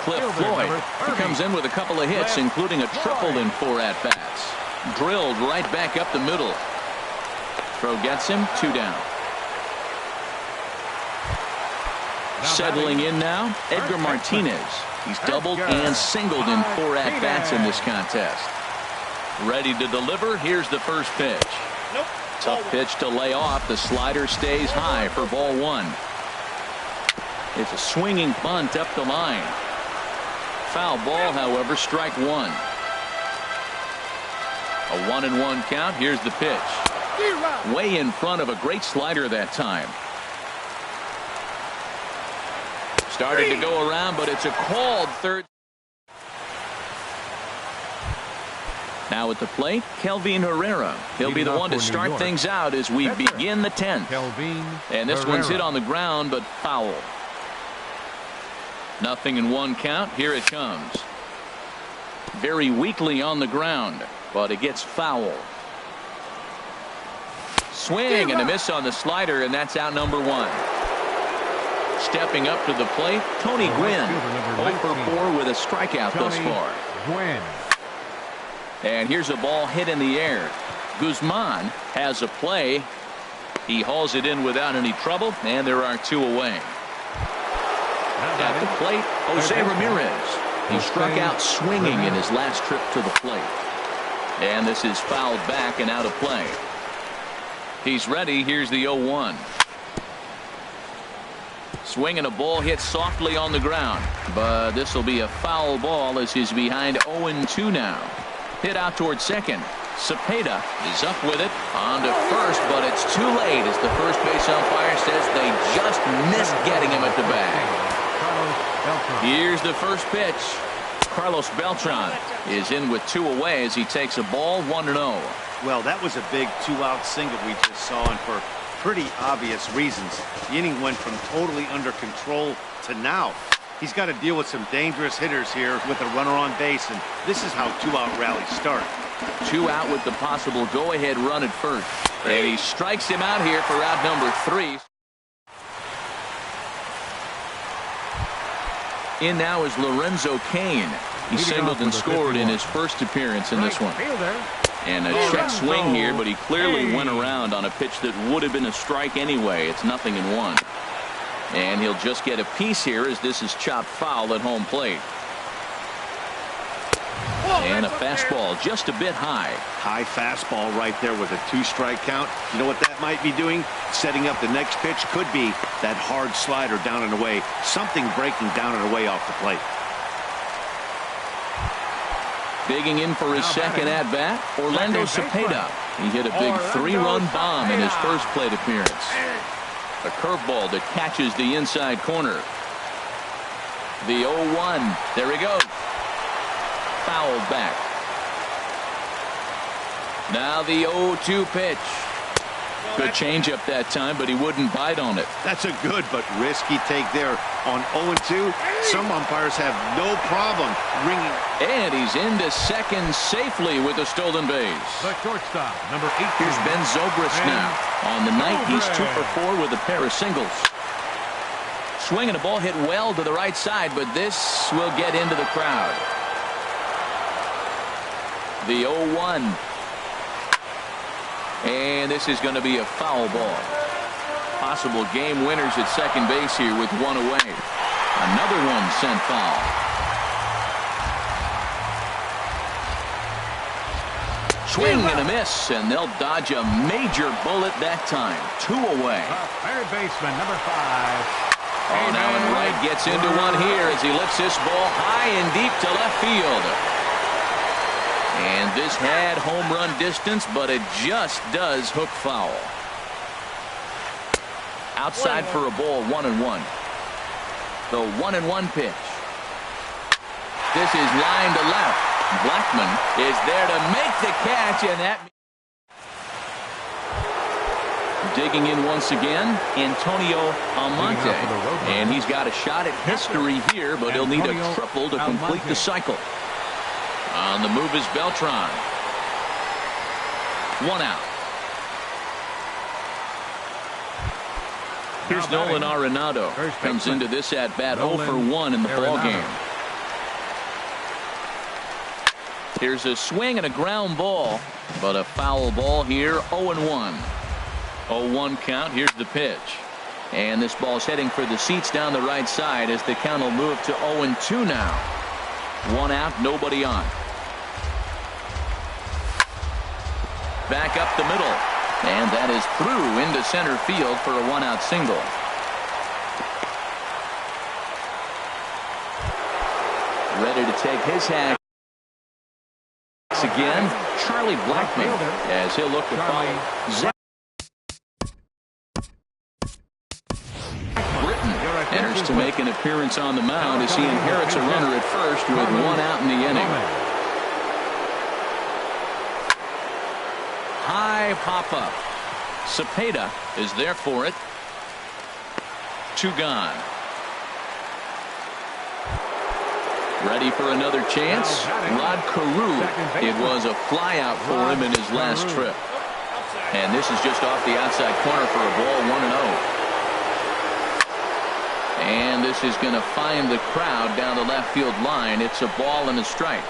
Cliff Floyd. He comes in with a couple of hits, including a triple in 4 at-bats. Drilled right back up the middle. Throw gets him, 2 down. Settling in now, Edgar Martinez. He's doubled and singled in 4 at-bats in this contest. Ready to deliver. Here's the first pitch. Tough pitch to lay off. The slider stays high for ball 1. It's a swinging bunt up the line. Foul ball, however, strike 1. A 1-1 count. Here's the pitch. Way in front of a great slider that time. Started to go around, but it's a called third. Now at the plate, Kelvin Herrera. He'll be the one to start things out as we begin the 10th. And this one's hit on the ground, but foul. 0-1 count. Here it comes. Very weakly on the ground, but it gets foul. Swing and a miss on the slider, and that's out number 1. Stepping up to the plate, Tony Gwynn. 0 for 4 with a strikeout thus far. And here's a ball hit in the air. Guzman has a play. He hauls it in without any trouble, and there are 2 away. At the plate, Jose Ramirez. He struck out swinging in his last trip to the plate. And this is fouled back and out of play. He's ready. Here's the 0-1. Swinging a ball hit softly on the ground, but this will be a foul ball as he's behind 0-2 now. Hit out towards second. Cepeda is up with it on to first, but it's too late as the first base umpire says they just missed getting him at the bag. Here's the first pitch. Carlos Beltran is in with 2 away as he takes a ball 1-0. Well, that was a big 2-out single we just saw, and for pretty obvious reasons. The inning went from totally under control to now. He's got to deal with some dangerous hitters here with a runner on base, and this is how 2-out rallies start. 2 out with the possible go-ahead run at first. And he strikes him out here for out number 3. In now is Lorenzo Cain. He singled and scored in his first appearance in this one. And a check swing here, but he clearly went around on a pitch that would have been a strike anyway. It's 0-1. And he'll just get a piece here as this is chopped foul at home plate. And a fastball just a bit high. High fastball right there with a 2-strike count. You know what that might be doing? Setting up the next pitch. Could be that hard slider down and away. Something breaking down and away off the plate. Digging in for his second at-bat, Orlando Cepeda. He hit a big 3-run bomb in his first plate appearance. A curveball that catches the inside corner. The 0-1. There he goes. Fouled back. Now the 0-2 pitch. Good changeup that time, but he wouldn't bite on it. That's a good but risky take there on 0-2. Some umpires have no problem ringing. And he's into second safely with a stolen base. The shortstop, number 8. Here's Ben Zobrist now. On the night, he's 2 for 4 with a pair of singles. Swinging a ball hit well to the right side, but this will get into the crowd. The 0-1. And this is going to be a foul ball. Possible game winners at second base here with 1 away. Another one sent foul. Swing and a miss, and they'll dodge a major bullet that time. 2 away. Third baseman, number 5. Oh, now and Wright gets into one here as he lifts this ball high and deep to left field. And this had home run distance, but it just does hook foul. Outside for a ball, 1-1. The 1-1 pitch. This is line to left. Blackman is there to make the catch, and that digging in once again, Antonio Almonte. And he's got a shot at history here, but he'll need a triple to complete the cycle. On the move is Beltran. 1 out. Here's Nolan Arenado. Comes into this at bat 0 for 1 in the ball game. Here's a swing and a ground ball, but a foul ball here. 0-1. 0-1 count. Here's the pitch. And this ball's heading for the seats down the right side as the count will move to 0-2 now. 1 out, nobody on. Back up the middle. And that is through into center field for a 1-out single. Ready to take his hat again, Charlie Blackman, as he'll look to follow Zach Britton enters to make an appearance on the mound as he inherits a runner at first with 1 out in the inning. High pop-up. Cepeda is there for it. 2 gone. Ready for another chance. Rod Carew. It was a fly out for him in his last trip. And this is just off the outside corner for a ball, 1-0. And this is going to find the crowd down the left field line. It's a ball and a strike.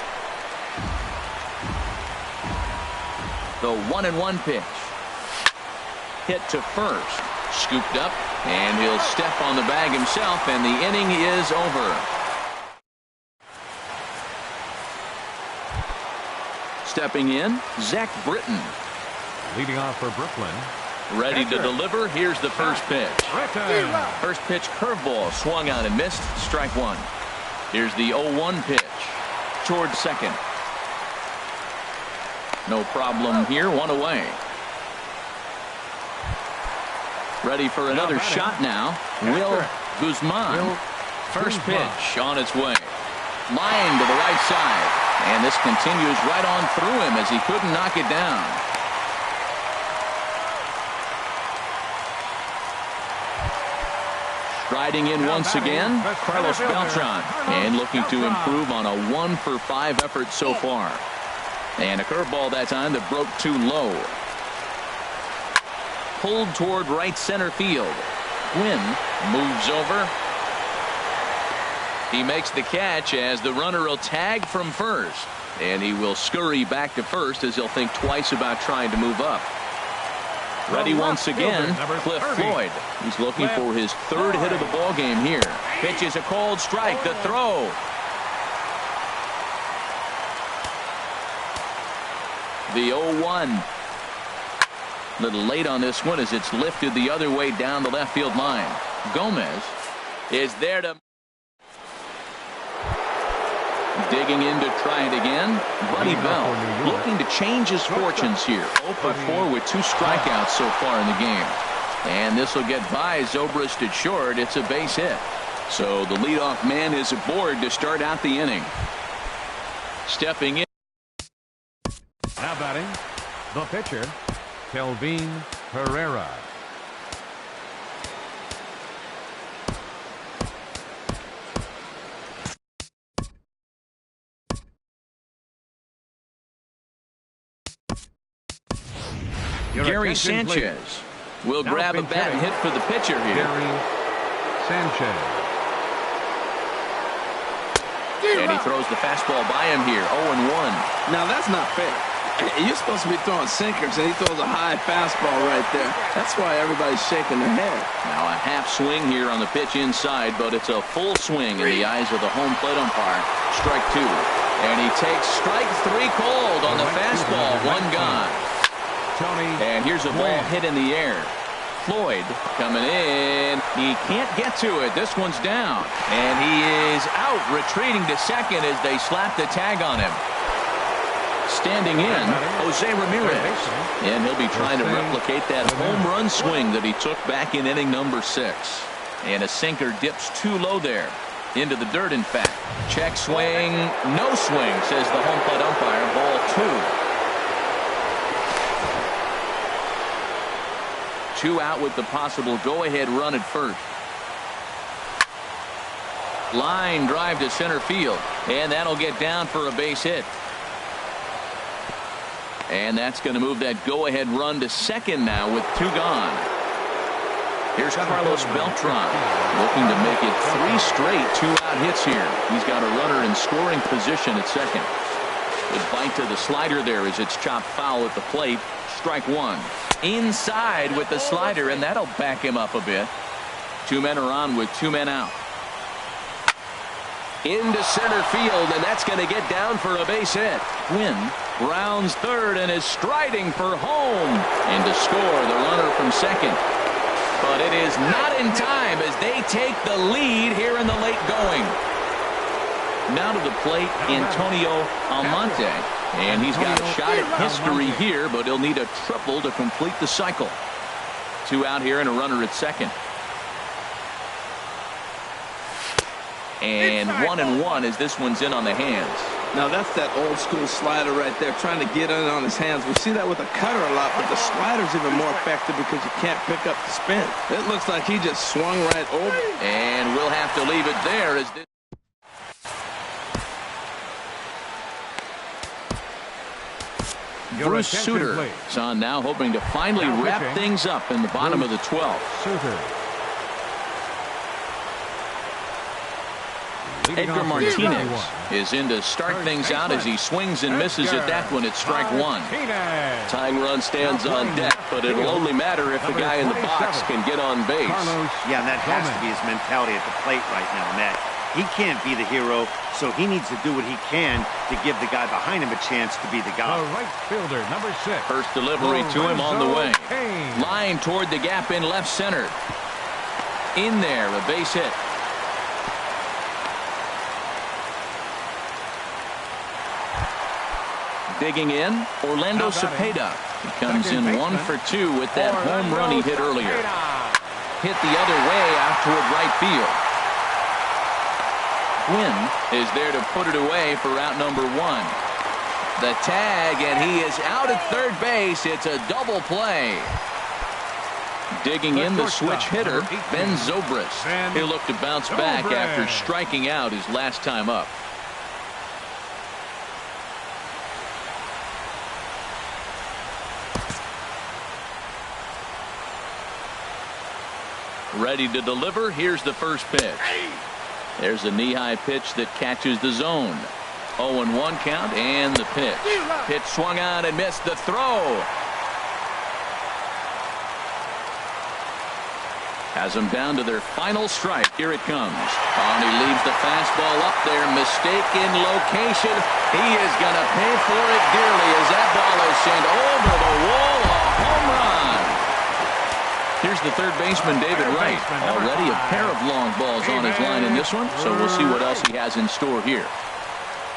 The 1-1 pitch. Hit to first. Scooped up. And he'll step on the bag himself. And the inning is over. Stepping in, Zach Britton. Leading off for Brooklyn. Ready to deliver. Here's the first pitch. First pitch curveball swung on and missed. Strike 1. Here's the 0-1 pitch towards second. No problem here. 1 away. Ready for another shot now. Will Guzman. First pitch on its way. Line to the right side. And this continues right on through him as he couldn't knock it down. Striding in once again, Carlos Beltran. And looking to improve on a 1 for 5 effort so far. And a curveball that time that broke too low. Pulled toward right center field. Gwynn moves over. He makes the catch as the runner will tag from first. And he will scurry back to first as he'll think twice about trying to move up. Ready once again, Cliff Floyd. He's looking for his 3rd hit of the ball game here. Pitches a cold strike. The throw. The 0-1. Little late on this one as it's lifted the other way down the left field line. Gomez is there to digging in to try it again. Buddy Bell looking to change his fortunes here. 0 for 4 with 2 strikeouts so far in the game. And this will get by Zobrist at short. It's a base hit. So the leadoff man is aboard to start out the inning. Stepping in. Now batting, the pitcher, Kelvin Herrera. Gary Sanchez will grab a bat and hit for the pitcher here. Gary Sanchez. And he throws the fastball by him here. 0-1. Now that's not fair. You're supposed to be throwing sinkers, and he throws a high fastball right there. That's why everybody's shaking their head. Now a half swing here on the pitch inside, but it's a full swing in the eyes of the home plate umpire. Strike 2. And he takes strike 3 cold on the fastball. 1 gone. And here's a ball hit in the air. Floyd coming in. He can't get to it. This one's down. And he is out, retreating to second as they slap the tag on him. Standing in, Jose Ramirez. And he'll be trying to replicate that home run swing that he took back in inning number 6. And a sinker dips too low there. Into the dirt, in fact. Check swing, no swing, says the home plate umpire. Ball 2. 2 out with the possible go-ahead run at first. Line drive to center field, and that'll get down for a base hit. And that's going to move that go-ahead run to second now with 2 gone. Here's Carlos Beltran looking to make it 3 straight 2-out hits here. He's got a runner in scoring position at second. Good bite to the slider there as it's chopped foul at the plate. Strike 1. Inside with the slider, and that'll back him up a bit. 2 men are on with 2 men out. Into center field, and that's going to get down for a base hit. Quinn rounds third and is striding for home. And to score, the runner from second. But it is not in time as they take the lead here in the late going. Now to the plate, Antonio Almonte. And he's got a shot at history here, but he'll need a triple to complete the cycle. 2 out here and a runner at second. And 1-1 as this one's in on the hands. Now that's that old school slider right there, trying to get in on his hands. We see that with a cutter a lot, but the slider's even more effective because you can't pick up the spin. It looks like he just swung right over. And we'll have to leave it there as this. Bruce Sutter is on now, hoping to finally wrap things up in the bottom of the 12th. Edgar Martinez is in to start things out as he swings and misses at that one at strike 1. Tying run stands on deck, but it'll only matter if the guy in the box can get on base. Yeah, and that has to be his mentality at the plate right now, Matt. He can't be the hero, so he needs to do what he can to give the guy behind him a chance to be the guy. Right fielder, number 6. First delivery to him on the way. Line toward the gap in left center. In there, a base hit. Digging in, Orlando Cepeda. He comes in 1 for 2 with that home run he hit earlier. Hit the other way out toward right field. Quinn is there to put it away for out number 1. The tag, and he is out at third base. It's a double play. Digging in, the switch hitter, Ben Zobrist. He'll look to bounce back after striking out his last time up. Ready to deliver. Here's the first pitch. There's a knee-high pitch that catches the zone. 0-1 count, and the pitch. Pitch swung on and missed the throw. Has them down to their final strike. Here it comes. And he leaves the fastball up there. Mistaken location. He is going to pay for it dearly as that ball is sent over the wall. A home run. Here's the third baseman, David Wright. Already a pair of long balls on his line in this one, so we'll see what else he has in store here.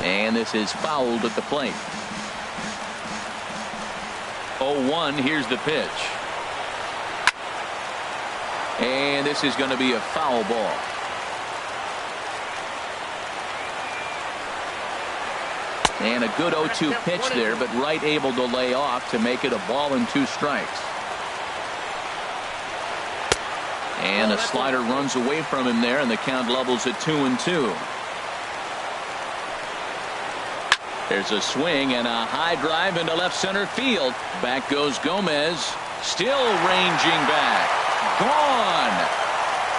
And this is fouled at the plate. 0-1, here's the pitch. And this is going to be a foul ball. And a good 0-2 pitch there, but Wright able to lay off to make it a ball and 2 strikes. And a slider runs away from him there, and the count levels at 2-2. There's a swing and a high drive into left center field. Back goes Gomez. Still ranging back. Gone.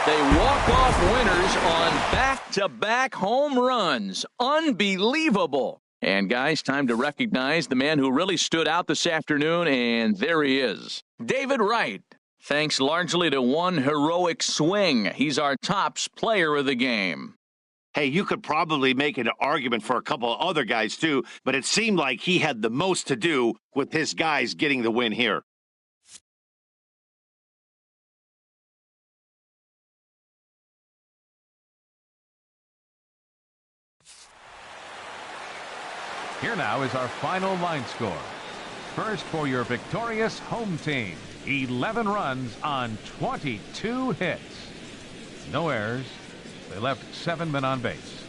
They walk off winners on back-to-back home runs. Unbelievable. And guys, time to recognize the man who really stood out this afternoon, and there he is. David Wright. Thanks largely to one heroic swing. He's our tops player of the game. Hey, you could probably make an argument for a couple of other guys too, but it seemed like he had the most to do with his guys getting the win here. Here now is our final line score. First for your victorious home team. 11 runs on 22 hits. No errors. They left 7 men on base.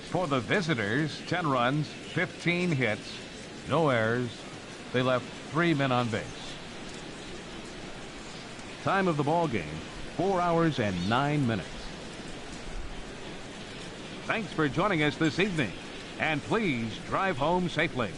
For the visitors, 10 runs, 15 hits. No errors. They left 3 men on base. Time of the ball game, 4 hours and 9 minutes. Thanks for joining us this evening, and please drive home safely.